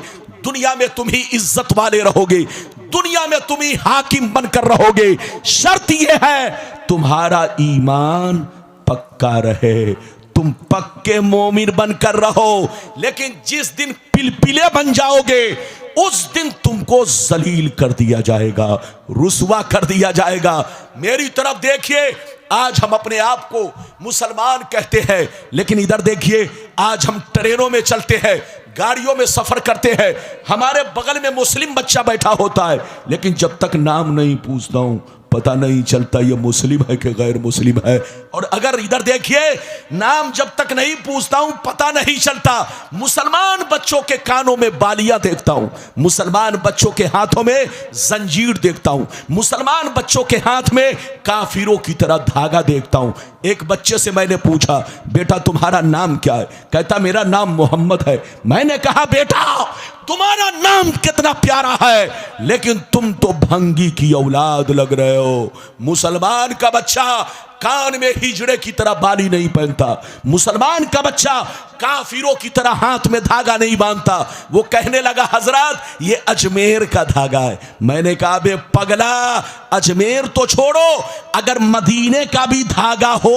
Speaker 1: दुनिया में तुम ही इज्जत वाले रहोगे, दुनिया में तुम ही हाकिम बनकर रहोगे। शर्त यह है तुम्हारा ईमान पक्का रहे, तुम पक्के मोमिन बनकर रहो। लेकिन जिस दिन पिलपिले बन जाओगे, उस दिन तुमको जलील कर दिया जाएगा, रुसवा कर दिया जाएगा। मेरी तरफ देखिए, आज हम अपने आप को मुसलमान कहते हैं, लेकिन इधर देखिए, आज हम ट्रेनों में चलते हैं, गाड़ियों में सफर करते हैं, हमारे बगल में मुस्लिम बच्चा बैठा होता है, लेकिन जब तक नाम नहीं पूछता हूं पता नहीं चलता ये मुस्लिम है कि गैर मुस्लिम है। और अगर इधर देखिए, नाम जब तक नहीं पूछता हूं पता नहीं चलता। मुसलमान बच्चों के कानों में बालियां देखता हूं, मुसलमान बच्चों के हाथों में जंजीर देखता हूं, मुसलमान बच्चों के हाथ में काफिरों की तरह धागा देखता हूं। एक बच्चे से मैंने पूछा, बेटा तुम्हारा नाम क्या है? कहता मेरा नाम मोहम्मद है। मैंने कहा बेटा तुम्हारा नाम कितना प्यारा है, लेकिन तुम तो भंगी की औलाद लग रहे हो। मुसलमान का बच्चा कान में हिजड़े की तरह बाली नहीं पहनता, मुसलमान का बच्चा काफिरों की तरह हाथ में धागा नहीं बांधता। वो कहने लगा हजरत ये अजमेर का धागा है। मैंने कहा बे पगला, अजमेर तो छोड़ो, अगर मदीने का भी धागा हो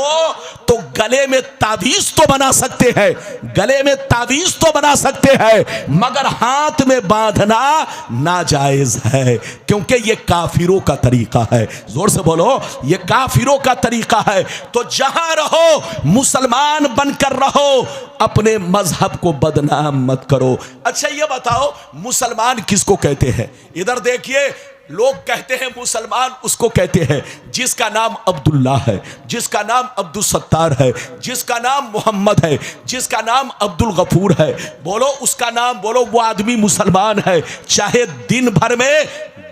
Speaker 1: तो गले में तावीज तो बना सकते हैं, गले में तावीज तो बना सकते हैं, मगर हाथ में बांधना नाजायज है, क्योंकि ये काफिरों का तरीका है। जोर से बोलो, ये काफिरों का तरीका है। तो जहां रहो मुसलमान बनकर रहो, अपने मजहब को बदनाम मत करो। अच्छा ये बताओ मुसलमान किसको कहते हैं? इधर देखिए, लोग कहते हैं मुसलमान उसको कहते हैं जिसका नाम अब्दुल्ला है, जिसका नाम अब्दुल सत्तार है, जिसका नाम मोहम्मद है, जिसका नाम अब्दुल गफूर है। बोलो उसका नाम बोलो, वो आदमी मुसलमान है, चाहे दिन भर में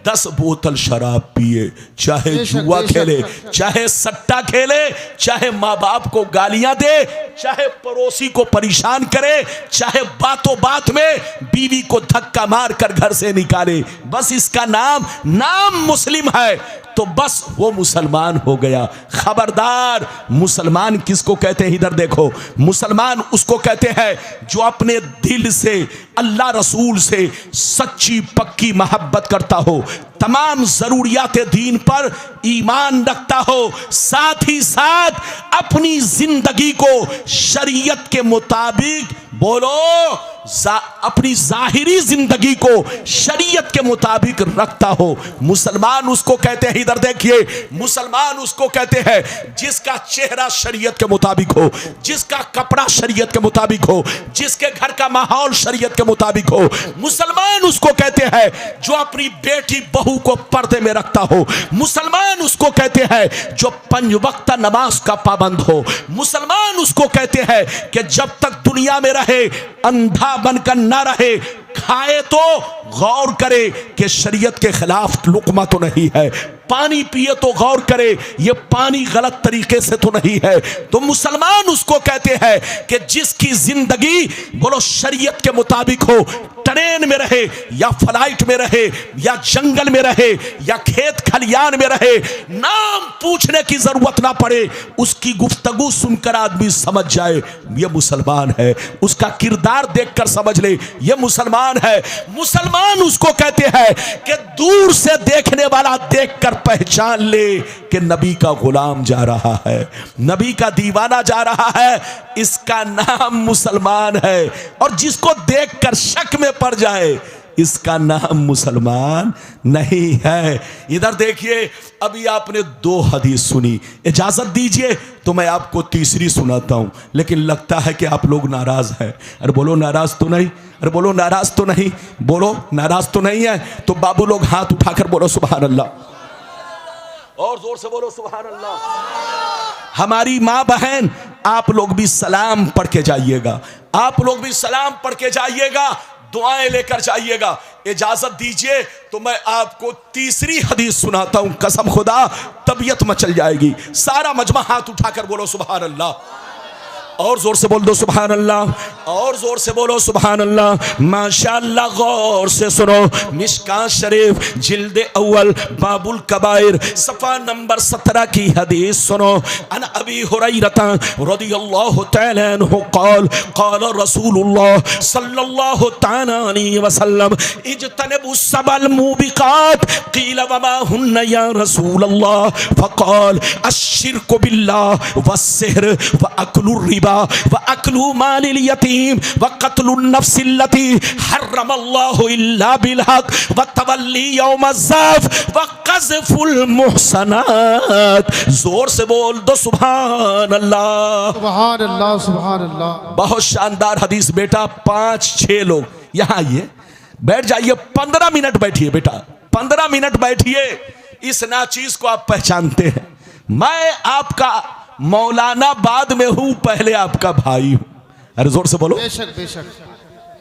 Speaker 1: 10 बोतल शराब पिए, चाहे जुआ खेले, चाहे सट्टा खेले, चाहे माँ बाप को गालियां दे, चाहे पड़ोसी को परेशान करे, चाहे बातों बात में बीवी को धक्का मार कर घर से निकाले, बस इसका नाम मुस्लिम है तो बस वो मुसलमान हो गया। खबरदार, मुसलमान किसको कहते हैं? इधर देखो, मुसलमान उसको कहते हैं जो अपने दिल से अल्लाह रसूल से सच्ची पक्की मोहब्बत करता हो, तमाम जरूरियात दीन पर ईमान रखता हो, साथ ही साथ अपनी जिंदगी को शरीयत के मुताबिक बोलो अपनी जाहिरी जिंदगी को शरीयत के मुताबिक रखता हो। मुसलमान उसको कहते हैं, इधर देखिए, मुसलमान उसको कहते हैं जिसका चेहरा शरीयत के मुताबिक हो, जिसका कपड़ा शरीयत के मुताबिक हो, जिसके घर का माहौल शरीयत के मुताबिक हो। मुसलमान उसको कहते हैं जो अपनी बेटी बहू को पर्दे में रखता हो। मुसलमान उसको कहते हैं जो 5 वक्त नमाज का पाबंद हो। मुसलमान उसको कहते हैं कि जब तक दुनिया में रहे अंधा बनकर ना रहे, खाए तो गौर करे कि शरीयत के खिलाफ लुकमा तो नहीं है, पानी पिए तो गौर करे ये पानी गलत तरीके से तो नहीं है। तो मुसलमान उसको कहते हैं कि जिसकी जिंदगी बोलो शरीयत के मुताबिक हो, ट्रेन में रहे या फ्लाइट में रहे या जंगल में रहे या खेत खलियान में रहे, नाम पूछने की जरूरत ना पड़े, उसकी गुफ्तगू सुनकर आदमी समझ जाए ये मुसलमान है, उसका किरदार देखकर समझ ले ये मुसलमान है। मुसलमान उसको कहते हैं कि दूर से देखने वाला देखकर पहचान ले कि नबी का गुलाम जा रहा है, नबी का दीवाना जा रहा है, इसका नाम मुसलमान है। और जिसको देखकर शक में पड़ जाए इसका नाम मुसलमान नहीं है। इधर देखिए, अभी आपने 2 हदीस सुनी, इजाजत दीजिए तो मैं आपको तीसरी सुनाता हूं, लेकिन लगता है कि आप लोग नाराज हैं। अरे बोलो नाराज तो नहीं, अरे बोलो नाराज तो नहीं, बोलो नाराज तो नहीं है। तो बाबू लोग हाथ उठाकर बोलो सुभान अल्लाह, और जोर से बोलो सुभान अल्लाह। हमारी माँ बहन आप लोग भी सलाम पढ़ के जाइएगा, आप लोग भी सलाम पढ़ के जाइएगा, दुआएं लेकर जाइएगा। इजाजत दीजिए तो मैं आपको तीसरी हदीस सुनाता हूं, कसम खुदा तबीयत मचल जाएगी। सारा मजमा हाथ उठाकर बोलो सुभान अल्लाह, और जोर से बोल दो सुभान अल्लाह, और जोर से बोलो सुभान अल्लाह। माशाअल्लाह, गौर से सुनो, मिशकात शरीफ जिल्द अव्वल बाबुल कबाइर सफ़ा नंबर 17 की हदीस सुनो। अन अबी हुरैरता रदियल्लाहु तआला अन्हु क़ाल क़ाल रसूलुल्लाह सल्लल्लाहु तआला अलैहि वसल्लम इज्तनिबु सबल मुबिकात क़ील वमा हुन्ना या रसूलल्लाह फ़क़ाल अश्शिरकु बिल्लाह वस्सिhr व अक्लुर रिबा व अक्लु मालिल यतीम व क़त्लुन नफ्सिल्लती हर्रमल्लाहु इल्ला बिल हक़ व तवल्ली यौमज़्ज़ाफ़ व क़ज़्फ़ुल मुहसनात। जोर से बोल दो सुभान अल्लाह,
Speaker 3: सुभान अल्लाह, सुभान अल्लाह।
Speaker 1: बहुत शानदार हदीस बेटा। 5-6 लोग यहाँ आइए, बैठ जाइए, 15 मिनट बैठिए बेटा, 15 मिनट बैठिए। इस नाचीज को आप पहचानते हैं, मैं आपका मौलाना बाद में हूं, पहले आपका भाई हूं। अरे जोर से बोलो
Speaker 3: बेशक बेशक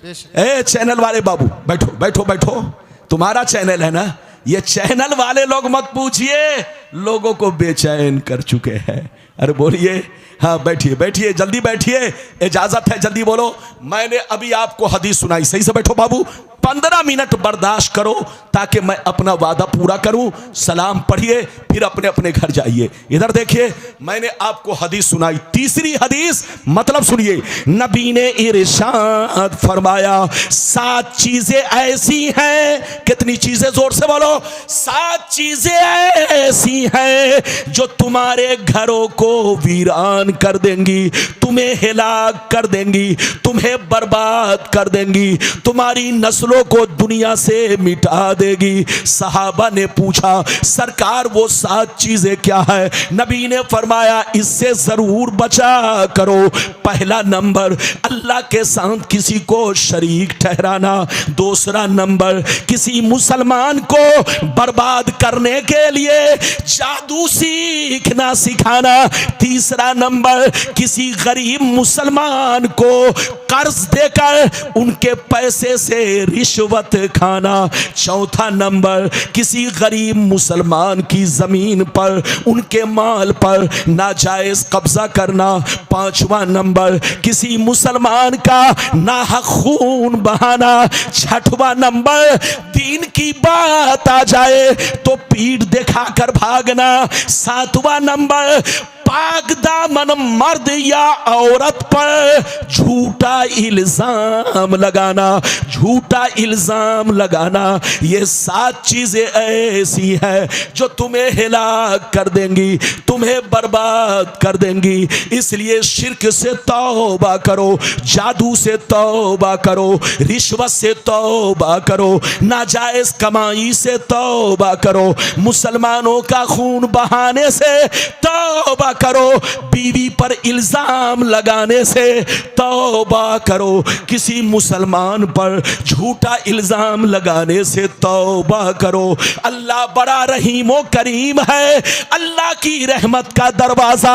Speaker 3: बेशक।
Speaker 1: ए चैनल वाले बाबू बैठो बैठो बैठो, तुम्हारा चैनल है ना, ये चैनल वाले लोग मत पूछिए, लोगों को बेचैन कर चुके हैं। अरे बोलिए, हाँ बैठिए बैठिए, जल्दी बैठिए, इजाजत है, जल्दी बोलो। मैंने अभी आपको हदीस सुनाई, सही से बैठो बाबू, 15 मिनट बर्दाश्त करो ताकि मैं अपना वादा पूरा करूं। सलाम पढ़िए, फिर अपने अपने घर जाइए। इधर देखिए, मैंने आपको हदीस सुनाई, तीसरी हदीस, मतलब सुनिए। नबी ने इरशाद फरमाया 7 चीजें ऐसी हैं, कितनी चीजें, जोर से बोलो, 7 चीजें ऐसी हैं जो तुम्हारे घरों को वीरान कर देंगी, तुम्हें हिलाक कर देंगी, तुम्हें बर्बाद कर देंगी, तुम्हारी नस्लों को दुनिया से मिटा देगी। सहाबा ने पूछा सरकार वो 7 चीजें क्या है? नबी ने फरमाया इससे जरूर बचा करो। पहला नंबर, अल्लाह के साथ किसी को शरीक ठहराना। दूसरा नंबर, किसी मुसलमान को बर्बाद करने के लिए जादू सीखना सिखाना। तीसरा नंबर, किसी गरीब मुसलमान को कर्ज देकर उनके पैसे से रिश्वत खाना। चौथा नंबर, किसी गरीब मुसलमान की जमीन पर, उनके माल पर नाजायज कब्जा करना। पांचवा नंबर, किसी मुसलमान का नाहक खून बहाना। छठवां नंबर, दीन की बात आ जाए तो पीठ दिखाकर भागना। सातवां नंबर, पाक दामन मर्द या औरत पर झूठा इल्जाम लगाना, झूठा इल्जाम लगाना। ये 7 चीजें ऐसी हैं जो तुम्हें हिलाक कर देंगी, तुम्हें बर्बाद कर देंगी। इसलिए शिर्क से तौबा करो, जादू से तौबा करो, रिश्वत से तौबा करो, नाजायज कमाई से तौबा करो, मुसलमानों का खून बहाने से तौबा करो, बीवी पर इल्जाम लगाने से तौबा करो, किसी मुसलमान पर झूठा इल्जाम लगाने से तौबा करो। अल्लाह बड़ा रहीमो करीम है, अल्लाह की रहमत का दरवाजा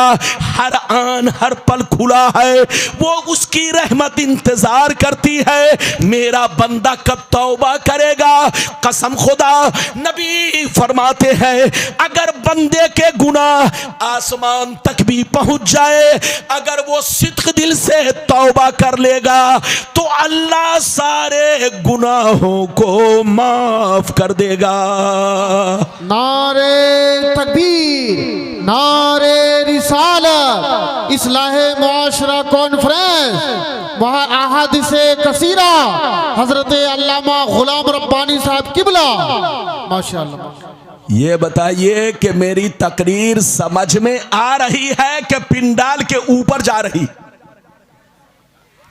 Speaker 1: हर आन हर पल खुला है, वो उसकी रहमत इंतजार करती है। मेरा बंदा कब तौबा करेगा? कसम खुदा, नबी फरमाते हैं अगर बंदे के गुनाह आसमान तक भी पहुंच जाए, अगर वो सिद्क दिल से तौबा कर लेगा तो अल्लाह सारे गुनाहों को माफ कर देगा।
Speaker 3: नारे तकबीर, नारे रिसालत, इस्लाहे मुआशरा कॉन्फ्रेंस, वहाँ अहाद से कसीरा, हजरत अल्लामा गुलाम रब्बानी साहब किबला, माशाअल्लाह।
Speaker 1: ये बताइए कि मेरी तकरीर समझ में आ रही है कि पिंडाल के ऊपर जा रही?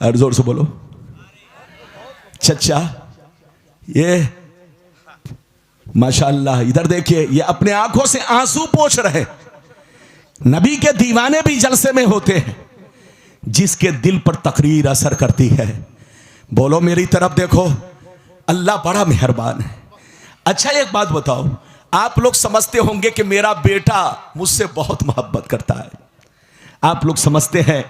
Speaker 1: और जोर से बोलो। चचा, ये माशाअल्लाह, इधर देखिए, ये अपने आंखों से आंसू पोंछ रहे। नबी के दीवाने भी जलसे में होते हैं, जिसके दिल पर तकरीर असर करती है। बोलो मेरी तरफ देखो, अल्लाह बड़ा मेहरबान है। अच्छा एक बात बताओ, आप लोग समझते होंगे कि मेरा बेटा मुझसे बहुत मोहब्बत करता है, आप लोग समझते हैं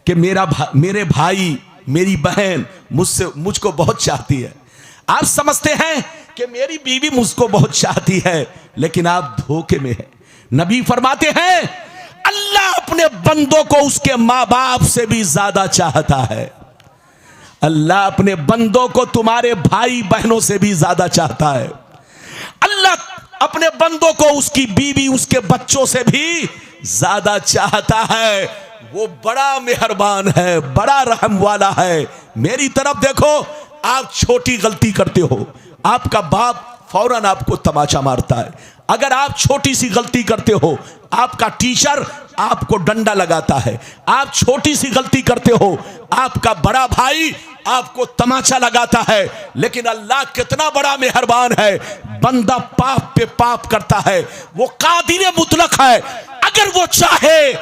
Speaker 1: कि मेरे भाई मेरी बहन मुझको बहुत चाहती है, आप समझते हैं कि मेरी बीवी मुझको बहुत चाहती है, लेकिन आप धोखे में हैं। नबी फरमाते हैं अल्लाह अपने बंदों को उसके माँ बाप से भी ज्यादा चाहता है। अल्लाह अपने बंदों को तुम्हारे भाई बहनों से भी ज्यादा चाहता है। अल्लाह अपने बंदों को उसकी बीवी उसके बच्चों से भी ज्यादा चाहता है। वो बड़ा मेहरबान है, बड़ा रहम वाला है। मेरी तरफ देखो, आप छोटी गलती करते हो, आपका बाप फौरन आपको तमाचा मारता है। अगर आप छोटी सी गलती करते हो, आपका टीचर आपको डंडा लगाता है। आप छोटी सी गलती करते हो, आपका बड़ा भाई आपको तमाचा लगाता है। लेकिन अल्लाह कितना बड़ा मेहरबान है, बंदा पाप पे पाप करता है, वो कादिर मुतलक है। अगर वो चाहे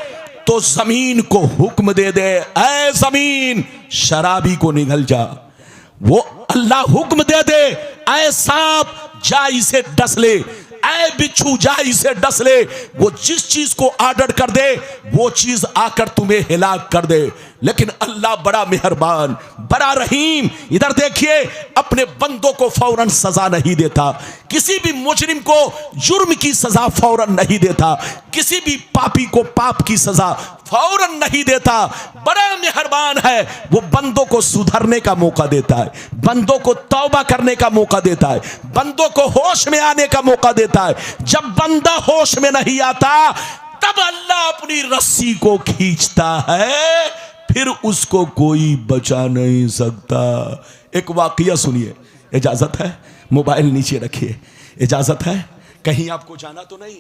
Speaker 1: तो जमीन को हुक्म दे दे, ऐ जमीन शराबी को निगल जा। वो अल्लाह हुक्म दे दे, ऐ सांप जा इसे डस ले, ऐ बिच्छू जा इसे डस ले। वो जिस चीज को ऑर्डर कर दे वो चीज आकर तुम्हें हिलाक कर दे। लेकिन अल्लाह बड़ा मेहरबान, बड़ा रहीम। इधर देखिए, अपने बंदों को फौरन सजा नहीं देता, किसी भी मुजरिम को जुर्म की सजा फौरन नहीं देता, किसी भी पापी को पाप की सजा फौरन नहीं देता। बड़ा मेहरबान है, वो बंदों को सुधरने का मौका देता है, बंदों को तौबा करने का मौका देता है, बंदों को होश में आने का मौका देता है। जब बंदा होश में नहीं आता तब अल्लाह अपनी रस्सी को खींचता है, फिर उसको कोई बचा नहीं सकता। एक वाकया सुनिए, इजाजत है? मोबाइल नीचे रखिए, इजाजत है? कहीं आपको जाना तो नहीं,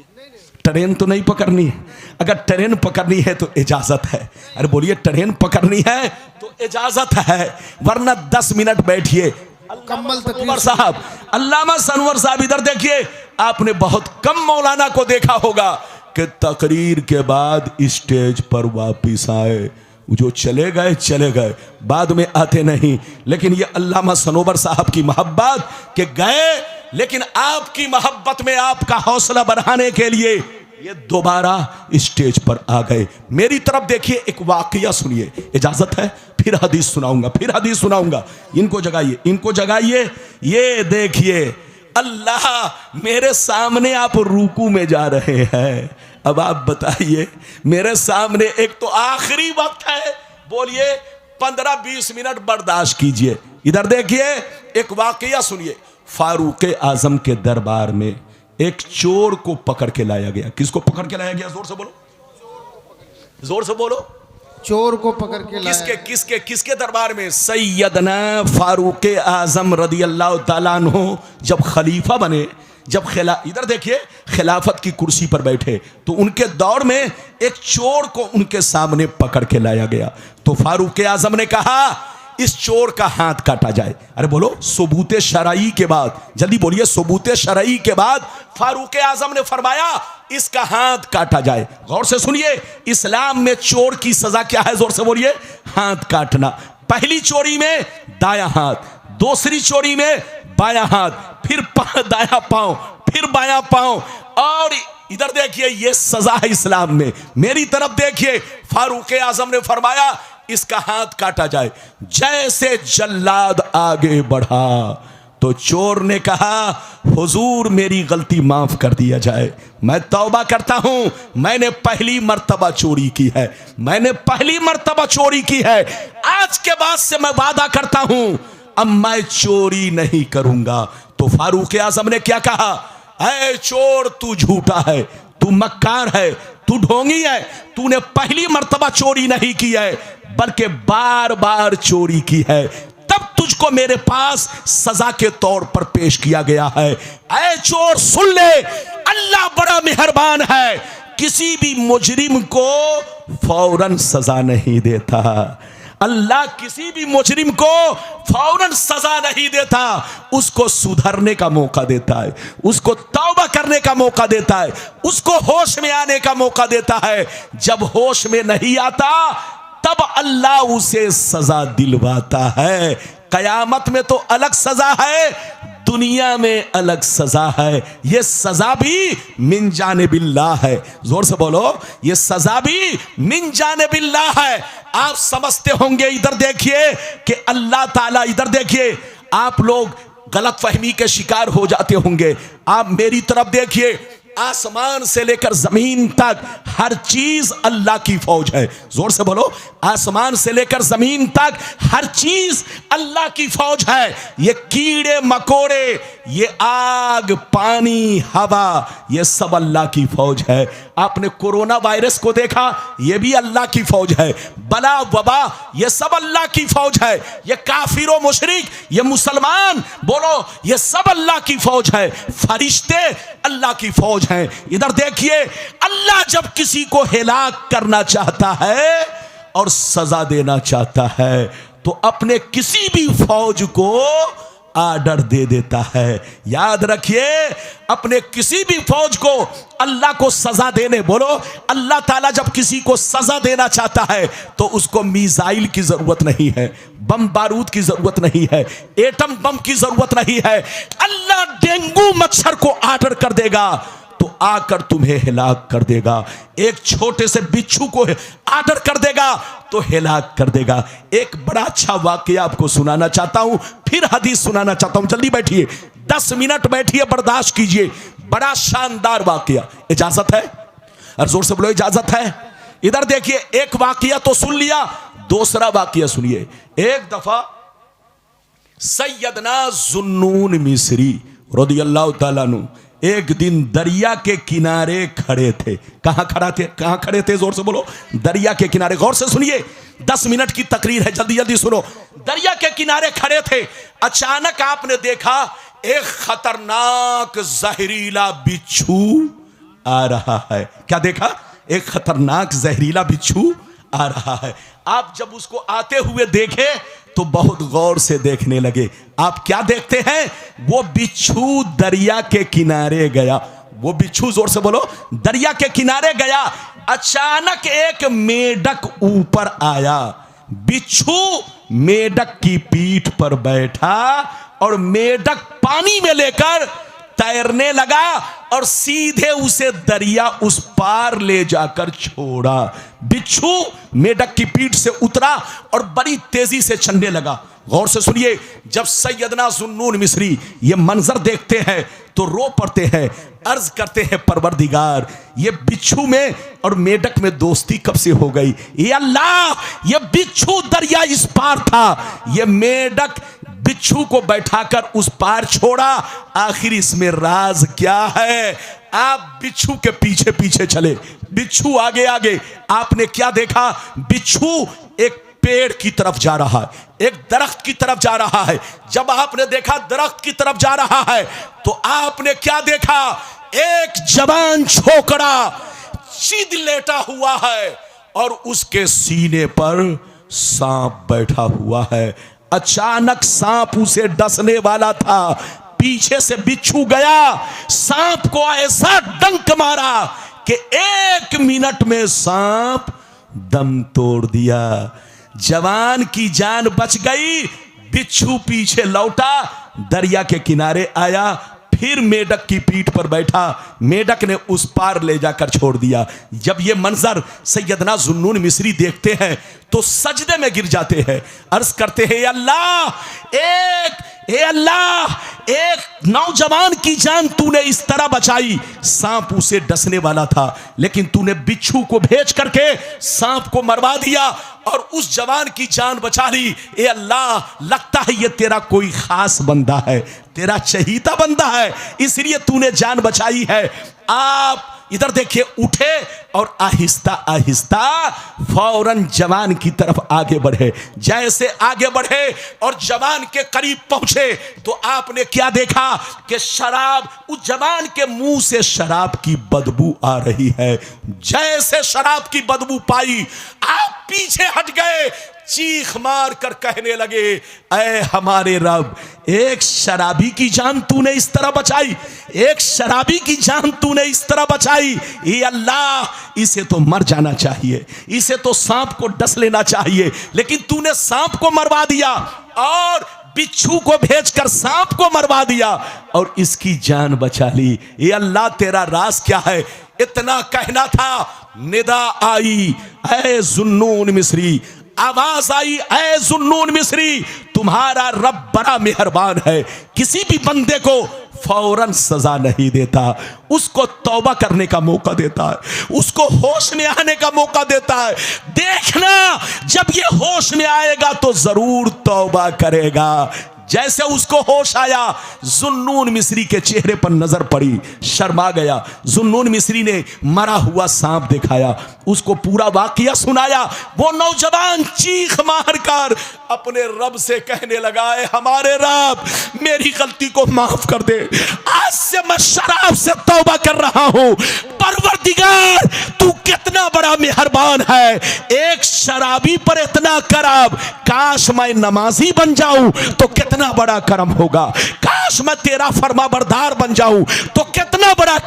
Speaker 1: ट्रेन तो नहीं पकड़नी है? अगर ट्रेन पकड़नी है तो इजाजत है। अरे बोलिए, ट्रेन पकड़नी है तो इजाजत है, वरना 10 मिनट बैठिए।
Speaker 3: कम्मल
Speaker 1: सनवर साहब, अल्लामा सनवर साहब, इधर देखिए, आपने बहुत कम मौलाना को देखा होगा कि तकरीर के बाद स्टेज पर वापिस आए। जो चले गए, बाद में आते नहीं। लेकिन ये अल्लामा सनोवर साहब की मोहब्बत के गए, लेकिन आपकी मोहब्बत में आपका हौसला बढ़ाने के लिए ये दोबारा स्टेज पर आ गए। मेरी तरफ देखिए, एक वाकया सुनिए, इजाजत है? फिर हदीस सुनाऊंगा। इनको जगाइए। ये देखिए, अल्लाह मेरे सामने आप रुकू में जा रहे हैं। अब आप बताइए, मेरे सामने एक तो आखिरी वक्त है, बोलिए 15-20 मिनट बर्दाश्त कीजिए। इधर देखिए, एक वाकया सुनिए। फारूक आजम के दरबार में एक चोर को पकड़ के लाया गया। किसको पकड़ के लाया गया? जोर से बोलो।
Speaker 3: चोर को पकड़ के लाया।
Speaker 1: किसके दरबार में? सैयदना फारूक आजम रदियल्लाहु ताला अन्हु जब खलीफा बने, इधर देखिए, खिलाफत की कुर्सी पर बैठे, तो उनके दौर में एक चोर को उनके सामने पकड़ के लाया गया। तो फारूक आजम ने कहा, इस चोर का हाथ काटा जाए। अरे बोलो, सबूत शरई के बाद, जल्दी बोलिए, सबूत शरई के बाद फारूक आजम ने फरमाया इसका हाथ काटा जाए। गौर से सुनिए, इस्लाम में चोर की सजा क्या है? जोर से बोलिए, हाथ काटना। पहली चोरी में दायां हाथ, दूसरी चोरी में बायां हाथ, फिर दायां पांव, फिर बायां पांव, और इधर देखिए, ये सजा है इस्लाम में। मेरी तरफ देखिए, फारूक आजम ने फरमाया इसका हाथ काटा जाए। जैसे जल्लाद आगे बढ़ा तो चोर ने कहा, हुजूर मेरी गलती माफ कर दिया जाए, मैं तौबा करता हूं, मैंने पहली मर्तबा चोरी की है, आज के बाद से मैं वादा करता हूं अब मैं चोरी नहीं करूंगा। तो फारूक आजम ने क्या कहा? ऐ चोर, तू झूठा है, तू मक्कार है, तू ढोंगी है, तूने पहली मर्तबा चोरी नहीं की है बल्कि बार बार चोरी की है, तब तुझको मेरे पास सजा के तौर पर पेश किया गया है। ऐ चोर, सुन ले, अल्लाह बड़ा मेहरबान है, किसी भी मुजरिम को फौरन सजा नहीं देता। अल्लाह किसी भी मुजरिम को फौरन सजा नहीं देता, उसको सुधरने का मौका देता है, उसको तौबा करने का मौका देता है, उसको होश में आने का मौका देता है। जब होश में नहीं आता तब अल्लाह उसे सजा दिलवाता है। कयामत में तो अलग सजा है, दुनिया में अलग सजा है। ये सजा भी मिन जानिबिल्लाह है। जोर से बोलो, ये सजा भी मिन जानिबिल्लाह है। आप समझते होंगे, इधर देखिए कि अल्लाह ताला, इधर देखिए, आप लोग गलत फहमी के शिकार हो जाते होंगे। आप मेरी तरफ देखिए, आसमान से लेकर जमीन तक हर चीज अल्लाह की फौज है। जोर से बोलो, आसमान से लेकर जमीन तक हर चीज अल्लाह की फौज है। ये कीड़े मकोड़े, ये आग, पानी, हवा, ये सब अल्लाह की फौज है। आपने कोरोना वायरस को देखा, ये भी अल्लाह की फौज है। बला वबा, ये सब अल्लाह की फौज है। ये काफिर मुशरिक, ये मुसलमान, बोलो, ये सब अल्लाह की फौज है। फरिश्ते अल्लाह की फौज हैं। इधर देखिए, अल्लाह जब किसी को हिलाक करना चाहता है और सजा देना चाहता है तो अपने किसी भी फौज को आर्डर दे देता है। याद रखिए, अपने किसी भी फौज को अल्लाह को सजा देने, बोलो, अल्लाह ताला जब किसी को सजा देना चाहता है तो उसको मिसाइल की जरूरत नहीं है, बम बारूद की जरूरत नहीं है, एटम बम की जरूरत नहीं है। अल्लाह डेंगू मच्छर को आर्डर कर देगा तो आकर तुम्हें हिलाक कर देगा। एक छोटे से बिच्छू को आर्डर कर देगा तो हिलाक कर देगा। एक बड़ा अच्छा वाकया आपको सुनाना चाहता हूं, फिर हदीस सुनाना चाहता हूं। जल्दी बैठिए, 10 मिनट बैठिए, बर्दाश्त कीजिए। बड़ा शानदार वाकया। इजाजत है? और जोर से बोलो इजाजत है। इधर देखिए, एक वाकया तो सुन लिया, दूसरा वाकया सुनिए। एक दफा सैयदना जुन्नून मिस्री रदियल्लाहु ताला अन्हु एक दिन दरिया के किनारे खड़े थे। कहां खड़े थे? जोर से बोलो। दरिया के किनारे। गौर से सुनिए, 10 मिनट की तकरीर है, जल्दी जल्दी सुनो। दरिया के किनारे खड़े थे। अचानक आपने देखा एक खतरनाक जहरीला बिच्छू आ रहा है। क्या देखा? एक खतरनाक जहरीला बिच्छू आ रहा है। आप जब उसको आते हुए देखे तो बहुत गौर से देखने लगे। आप क्या देखते हैं? वो बिच्छू दरिया के किनारे गया। वो बिच्छू, जोर से बोलो, दरिया के किनारे गया। अचानक एक मेढक ऊपर आया। बिच्छू मेढक की पीठ पर बैठा और मेढक पानी में लेकर तैरने लगा और सीधे उसे दरिया उस पार ले जाकर छोड़ा। बिच्छू मेढक की पीठ से उतरा और बड़ी तेजी से चलने लगा। गौर से सुनिए, जब सैयदना जुन्नून मिस्री ये मंजर देखते हैं तो रो पड़ते हैं, अर्ज करते हैं, परवरदिगार, ये बिच्छू में और मेढक में दोस्ती कब से हो गई? ये अल्लाह, ये बिच्छू दरिया इस पार था, ये मेढक बिच्छू को बैठाकर उस पार छोड़ा। आखिर इसमें राज क्या है? आप बिच्छू के पीछे पीछे चले, बिच्छू आगे आगे। आपने क्या देखा? बिच्छू एक पेड़ की तरफ जा रहा है, एक दरख्त की तरफ जा रहा है। जब आपने देखा दरख्त की तरफ जा रहा है तो आपने क्या देखा? एक जवान छोकरा सीध लेटा हुआ है और उसके सीने पर सांप बैठा हुआ है। अचानक सांप उसे डसने वाला था। पीछे से बिच्छू गया, सांप को ऐसा डंक मारा कि 1 मिनट में सांप दम तोड़ दिया। जवान की जान बच गई। बिच्छू पीछे लौटा, दरिया के किनारे आया, फिर मेढक की पीठ पर बैठा। मेढक ने उस पार ले जाकर छोड़ दिया। जब ये मंजर सैयदना जुन्नून मिस्री देखते हैं तो सजदे में गिर जाते हैं, अर्ज करते हैं, अल्लाह, एक नौजवान की जान तूने इस तरह बचाई। सांप उसे डसने वाला था लेकिन तूने बिच्छू को भेज करके सांप को मरवा दिया और उस जवान की जान बचा ली। ए अल्लाह, लगता है ये तेरा कोई खास बंदा है, तेरा चहीता बंदा है, इसलिए तूने जान बचाई है। आप इधर देखिए, उठे और आहिस्ता आहिस्ता फौरन जवान की तरफ आगे बढ़े। जैसे आगे बढ़े और जवान के करीब पहुंचे तो आपने क्या देखा कि शराब, उस जवान के मुंह से शराब की बदबू आ रही है। जैसे शराब की बदबू पाई, आप पीछे हट गए, चीख मार कर कहने लगे, ऐ हमारे रब, एक शराबी की जान तूने इस तरह बचाई, एक शराबी की जान तूने इस तरह बचाई। ये अल्लाह, इसे तो मर जाना चाहिए, इसे तो सांप को डस लेना चाहिए, लेकिन तूने सांप को मरवा दिया और बिच्छू को भेजकर सांप को मरवा दिया और इसकी जान बचा ली। ये अल्लाह, तेरा राज क्या है? इतना कहना था, निदा आई, ऐ जुन्नून मिस्री, आवाज आई, ऐ जुन्नून मिस्री, तुम्हारा रब बड़ा मेहरबान है, किसी भी बंदे को फौरन सजा नहीं देता, उसको तौबा करने का मौका देता है, उसको होश में आने का मौका देता है। देखना, जब ये होश में आएगा तो जरूर तौबा करेगा। जैसे उसको होश आया, जुन्नून मिस्री के चेहरे पर नजर पड़ी, शर्मा गया। जुन्नून मिस्री ने मरा हुआ सांप दिखाया, उसको पूरा वाकया सुनाया। वो नौजवान चीख मार कर अपने रब से कहने लगा, है हमारे रब, मेरी गलती को माफ कर दे, आज से मैं शराब से तौबा कर रहा हूं। परवरदिगार, तू कितना बड़ा मेहरबान है, एक शराबी पर इतना करब, काश मैं नमाजी बन जाऊं तो कितना कितना बड़ा करम होगा, काश मैं तेरा फरमा बरदार बन जाऊं तो कितना बड़ा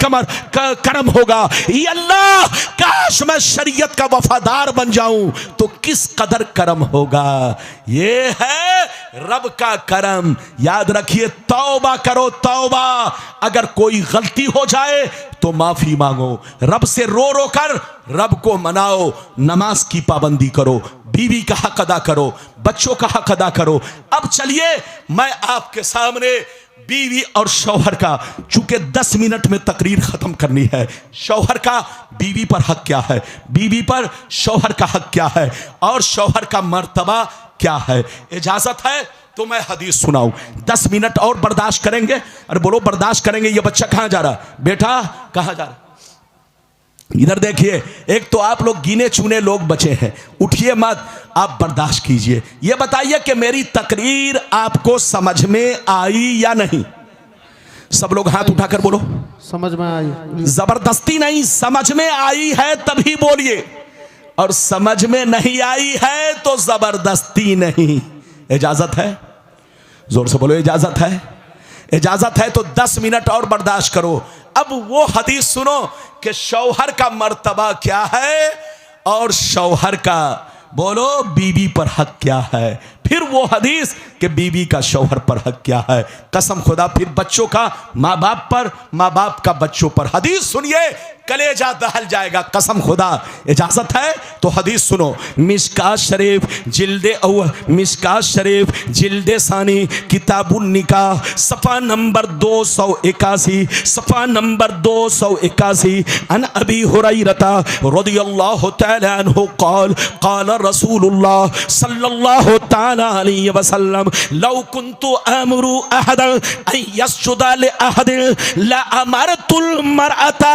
Speaker 1: करम होगा। या अल्लाह काश मैं शरीयत का वफादार बन जाऊं तो किस कदर करम होगा। ये है रब का करम। याद रखिए, तौबा करो, तौबा। अगर कोई गलती हो जाए तो माफी मांगो, रब से रो रो कर रब को मनाओ, नमाज की पाबंदी करो, बीवी का हक अदा करो, बच्चों का हक अदा करो। अब चलिए मैं आपके सामने बीवी और शौहर का, चूंकि 10 मिनट में तकरीर खत्म करनी है, शौहर का बीवी पर हक क्या है, बीवी पर शौहर का हक क्या है और शौहर का मर्तबा क्या है। इजाजत है तो मैं हदीस सुनाऊं। 10 मिनट और बर्दाश्त करेंगे? अरे बोलो बर्दाश्त करेंगे। ये बच्चा कहां जा रहा, बेटा कहां जा रहा? इधर देखिए, एक तो आप लोग गिने चुने लोग बचे हैं, उठिए मत, आप बर्दाश्त कीजिए। ये बताइए कि मेरी तकरीर आपको समझ में आई या नहीं? सब लोग हाथ उठाकर बोलो
Speaker 3: समझ में आई।
Speaker 1: जबरदस्ती नहीं, समझ में आई है तभी बोलिए, और समझ में नहीं आई है तो जबरदस्ती नहीं। इजाजत है? जोर से बोलो इजाजत है। इजाजत है तो 10 मिनट और बर्दाश्त करो। अब वो हदीस सुनो कि शौहर का मर्तबा क्या है और शौहर का, बोलो, बीवी पर हक क्या है। फिर वो हदीस कि बीवी का शौहर पर हक क्या है। कसम खुदा, फिर बच्चों का माँ बाप पर, माँ बाप का बच्चों पर। हदीस सुनिए, कलेजा दहल जाएगा, कसम खुदा। इजाजत है तो हदीस सुनो। मिशकात शरीफ जिल्दे अव्वल, मिशकात शरीफ जिल्दे सानी, किताबुन निकाह, सफ़ा नंबर 281, सफ़ा नंबर 281। अन अबी हुरैरता रज़ियल्लाहु तआला अन्हु क़ाल क़ाल रसूलुल्लाह सल्लल्लाहु तआला अलैहि वसल्लम लौ कुन्तु अमरु अहदन अन यस्जुदा लि अहदिन ला अमरतुल मरअता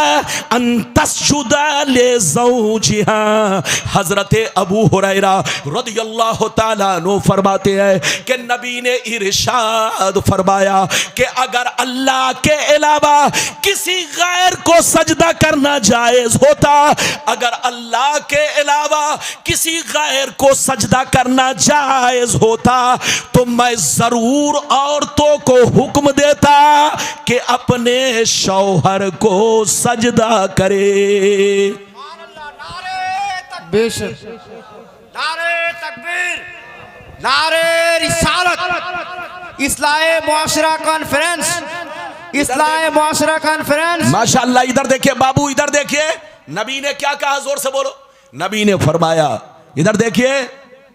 Speaker 1: हजरत अबू हुरैरा रज़ियल्लाहु ताला अन्हु फरमाते हैं कि नबी ने इरशाद फरमाया कि अगर अल्लाह के अलावा किसी गैर को सजदा करना जायज होता, अगर अल्लाह के अलावा किसी गैर को सजदा करना जायज होता तो मैं जरूर औरतों को हुक्म देता कि अपने शौहर को सजदा करे।
Speaker 3: बेशक।
Speaker 4: नारे तकबीर, नारे रिसालत, इस्लाहे मुआशरा कॉन्फ्रेंस, इस्लाहे मुआशरा कॉन्फ्रेंस।
Speaker 1: माशाअल्लाह। इधर देखिए बाबू, इधर देखिए, नबी ने क्या कहा, जोर से बोलो। नबी ने फरमाया, इधर देखिए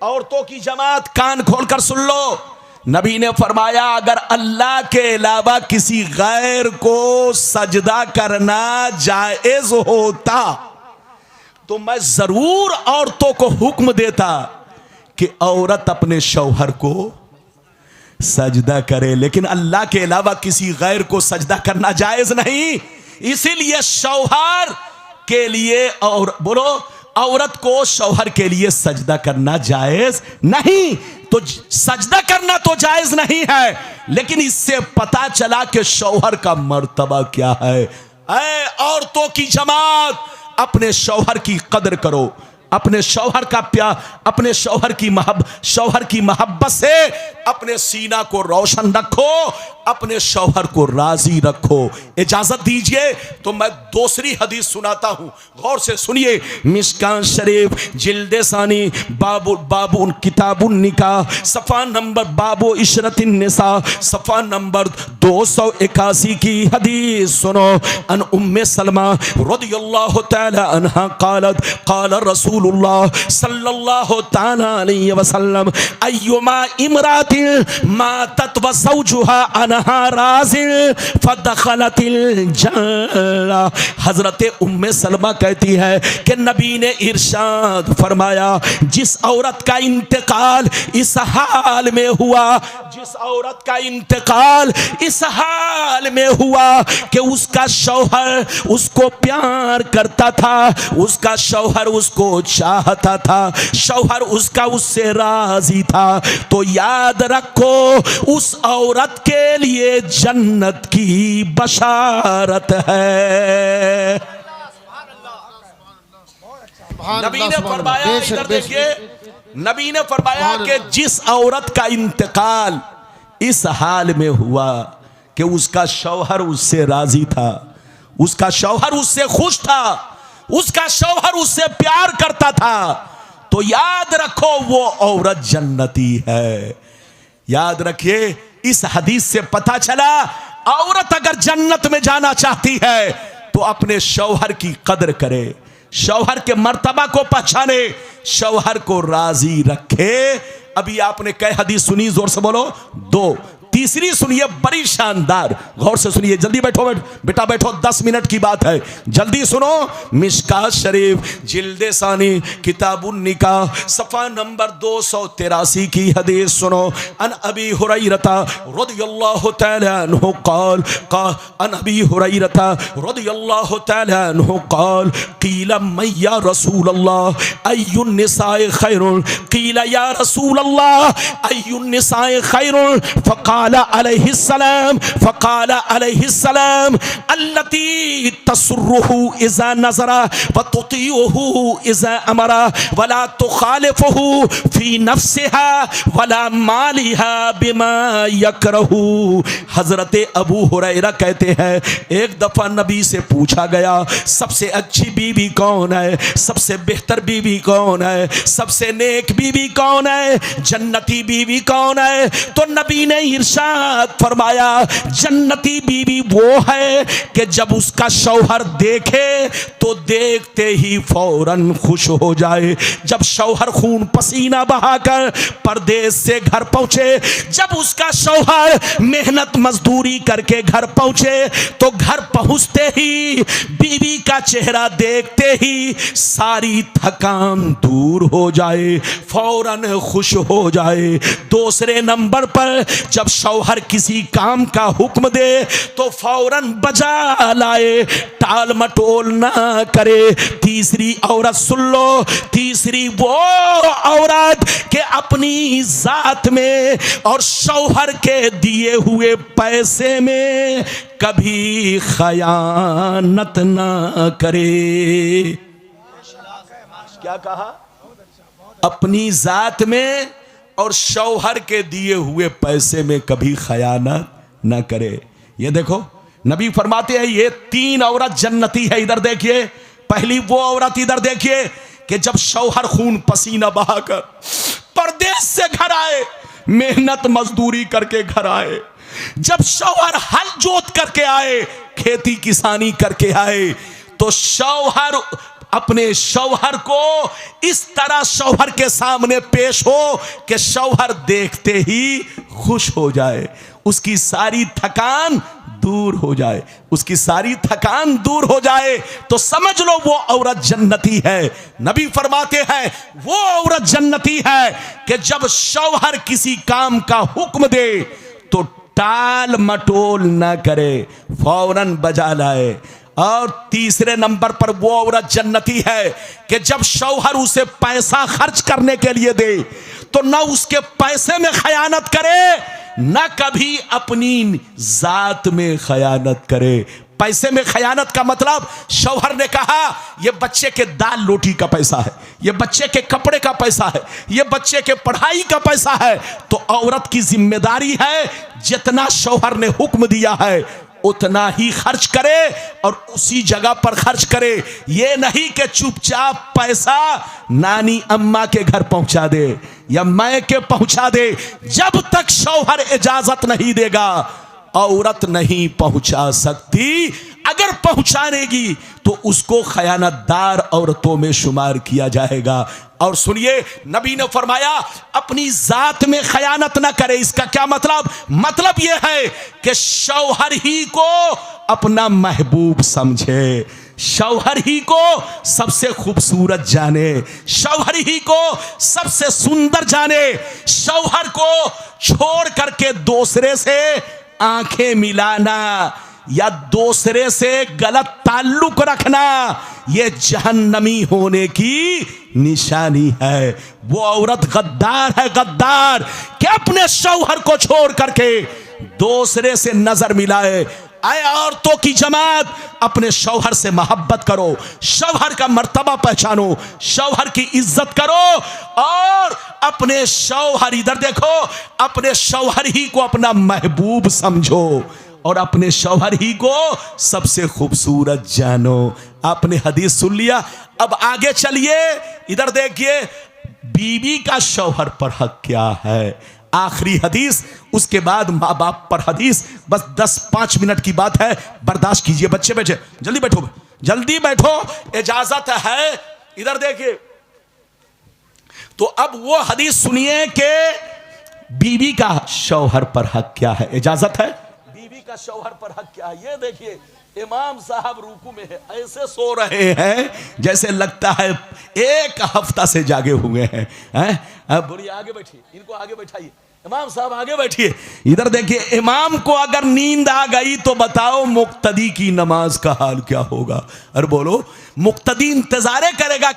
Speaker 1: औरतों की जमात, कान खोलकर सुन लो। नबी ने फरमाया अगर अल्लाह के अलावा किसी गैर को सजदा करना जायज होता तो मैं जरूर औरतों को हुक्म देता कि औरत अपने शौहर को सजदा करे, लेकिन अल्लाह के अलावा किसी गैर को सजदा करना जायज नहीं। इसीलिए शौहर के लिए, और बोलो, औरत को शौहर के लिए सजदा करना जायज नहीं। तो सजदा करना तो जायज नहीं है, लेकिन इससे पता चला कि शौहर का मर्तबा क्या है। ऐ औरतों की जमात, अपने शौहर की कदर करो, अपने शौहर का प्यार, अपने शौहर की मोहब्बत से अपने सीना को रोशन रखो, अपने शौहर को राजी रखो। इजाजत दीजिए तो मैं दूसरी हदीस सुनाता हूं, गौर से सुनिए। मिशकात शरीफ जिल्दे सानी, बाबू किताबुन निकाह, सफ़ा नंबर बाबू इशरतिन निसा, सफ़ा नंबर 281 की हदीस सुनो। अन उम्मे सलमा रज़ियल्लाहु तआला अन्हा क़ालत क़ाल रसूलुल्लाह सल्लल्लाहु तआला अलैहि वसल्लम अय्युमा इमरातिन मातत व ज़ौजुहा हजरत उम्मे सलमा कहती है कि नबी ने इरशाद फरमाया, जिस औरत का इंतकाल इस हाल में हुआ, जिस औरत का इंतकाल इस हाल में हुआ कि उसका शौहर उसको प्यार करता था, उसका शौहर उसको चाहता था, शौहर उससे राजी था, तो याद रखो उस औरत के लिए जन्नत की बशारत है। नबी ने फरमाया, इधर देखिए, नबी ने फरमाया कि जिस औरत का इंतकाल इस हाल में हुआ कि उसका शौहर उससे राजी था, उसका शौहर उससे खुश था, उसका शौहर उससे प्यार करता था, तो याद रखो वो औरत जन्नती है। याद रखिए, इस हदीस से पता चला औरत अगर जन्नत में जाना चाहती है तो अपने शौहर की कदर करे, शौहर के मर्तबा को पहचाने, शौहर को राजी रखे। अभी आपने कई हदीस सुनी, जोर से बोलो, 2। तीसरी सुनिए, बड़ी शानदार, गौर से सुनिए, जल्दी बैठो बेटा बैठो, 10 मिनट की बात है, जल्दी सुनो। मिशकात शरीफ जिल्दे सानी किताबुन निकाह सफ़ा नंबर 283 की हदीस सुनो। अन अबी हुरैरता रज़ियल्लाहु तआला अन्हु क़ाल अन अबी हुरैरता रज़ियल्लाहु तआला अन्हु क़ाल क़ीला मन या रसूलल्लाह अय्युन निसाए खैरुन, क़ीला या रसूलल्लाह अय्युन निसाए खैरुन, फ़क़ाल अलैहिस्सलाम अल्लती तसुर्रुहु इज़ा नज़रा व तुतीउहु इज़ा अमरा वला तुखालिफुहु फी नफ्सिहा वला मालिहा बिमा यकरहु। हजरत अबू हुरैरा कहते हैं, एक दफा नबी से पूछा गया सबसे अच्छी बीवी कौन है, सबसे बेहतर बीवी कौन है, सबसे नेक बीवी कौन है, जन्नती बीवी कौन है? तो नबी ने इरशाद फरमाया, जन्नती बीवी वो है कि जब उसका शौहर देखे तो देखते ही फौरन खुश हो जाए। जब शौहर खून पसीना बहाकर परदेश से घर पहुंचे, जब उसका शौहर मेहनत मजदूरी करके घर पहुंचे, तो घर पहुंचते ही बीवी का चेहरा देखते ही सारी थकान दूर हो जाए, फौरन खुश हो जाए। दूसरे नंबर पर जब शौहर किसी काम का हुक्म दे तो फौरन बजा लाए, टाल मटोल ना करे। तीसरी औरत सुन लो, तीसरी वो औरत के अपनी जात में और शौहर के दिए हुए पैसे में कभी खयानत ना करे। क्या कहा? अपनी जात में और शौहर के दिए हुए पैसे में कभी खयानत न करे। ये देखो, नबी फरमाते हैं ये 3 औरत जन्नती है। इधर देखिए, पहली वो औरत, इधर देखिए, कि जब शौहर खून पसीना बहाकर परदेश से घर आए, मेहनत मजदूरी करके घर आए, जब शौहर हल जोत करके आए, खेती किसानी करके आए, तो शौहर अपने शौहर को इस तरह शौहर के सामने पेश हो कि शौहर देखते ही खुश हो जाए, उसकी सारी थकान दूर हो जाए, उसकी सारी थकान दूर हो जाए, तो समझ लो वो औरत जन्नती है। नबी फरमाते हैं वो औरत जन्नती है कि जब शौहर किसी काम का हुक्म दे तो टाल मटोल ना करे, फौरन बजा लाए। और तीसरे नंबर पर वो औरत जन्नती है कि जब शौहर उसे पैसा खर्च करने के लिए दे तो न उसके पैसे में खयानत करे, न कभी अपनी जात में खयानत करे। पैसे में खयानत का मतलब, शौहर ने कहा ये बच्चे के दाल रोटी का पैसा है, ये बच्चे के कपड़े का पैसा है, ये बच्चे के पढ़ाई का पैसा है, तो औरत की जिम्मेदारी है जितना शौहर ने हुक्म दिया है उतना ही खर्च करे और उसी जगह पर खर्च करे। ये नहीं कि चुपचाप पैसा नानी अम्मा के घर पहुंचा दे या मैके पहुंचा दे। जब तक शौहर इजाजत नहीं देगा औरत नहीं पहुंचा सकती। अगर पहुंचानेगी तो उसको खयानतदार औरतों में शुमार किया जाएगा। और सुनिए, नबी ने फरमाया अपनी जात में खयानत ना करे। इसका क्या मतलब? मतलब यह है कि शौहर ही को अपना महबूब समझे, शौहर ही को सबसे खूबसूरत जाने, शौहर ही को सबसे सुंदर जाने। शौहर को छोड़ करके दूसरे से आंखें मिलाना या दूसरे से गलत ताल्लुक रखना, यह जहन्नमी होने की निशानी है। वो औरत गद्दार है, गद्दार, कि अपने शौहर को छोड़ करके दूसरे से नजर मिलाए। आए औरतों की जमात, अपने शौहर से मोहब्बत करो, शौहर का मर्तबा पहचानो, शौहर की इज्जत करो और अपने शौहर, इधर देखो, अपने शौहर ही को अपना महबूब समझो और अपने शौहर ही को सबसे खूबसूरत जानो। आपने हदीस सुन लिया, अब आगे चलिए, इधर देखिए बीवी का शौहर पर हक क्या है। आखिरी हदीस, उसके बाद माँ बाप पर हदीस। बस 10-5 मिनट की बात है, बर्दाश्त कीजिए। बच्चे बैठे, जल्दी बैठो, जल्दी बैठो, इजाजत है। इधर देखिए, तो अब वो हदीस सुनिए कि बीवी का शौहर पर हक क्या है। इजाजत है, बीवी का शौहर पर हक क्या है। ये देखिए इमाम साहब रुकू में है, ऐसे सो रहे हैं जैसे लगता है 1 हफ्ता से जागे हुए हैं। अब बोलिए आगे बैठिए, इनको आगे बैठाइए, इमाम साहब आगे बैठिए। इधर देखिए, इमाम को अगर नींद आ गई तो बताओ मुक्तदी की नमाज का हाल क्या होगा। अरे बोलो, मुक्तदी इंतजारे करेगा।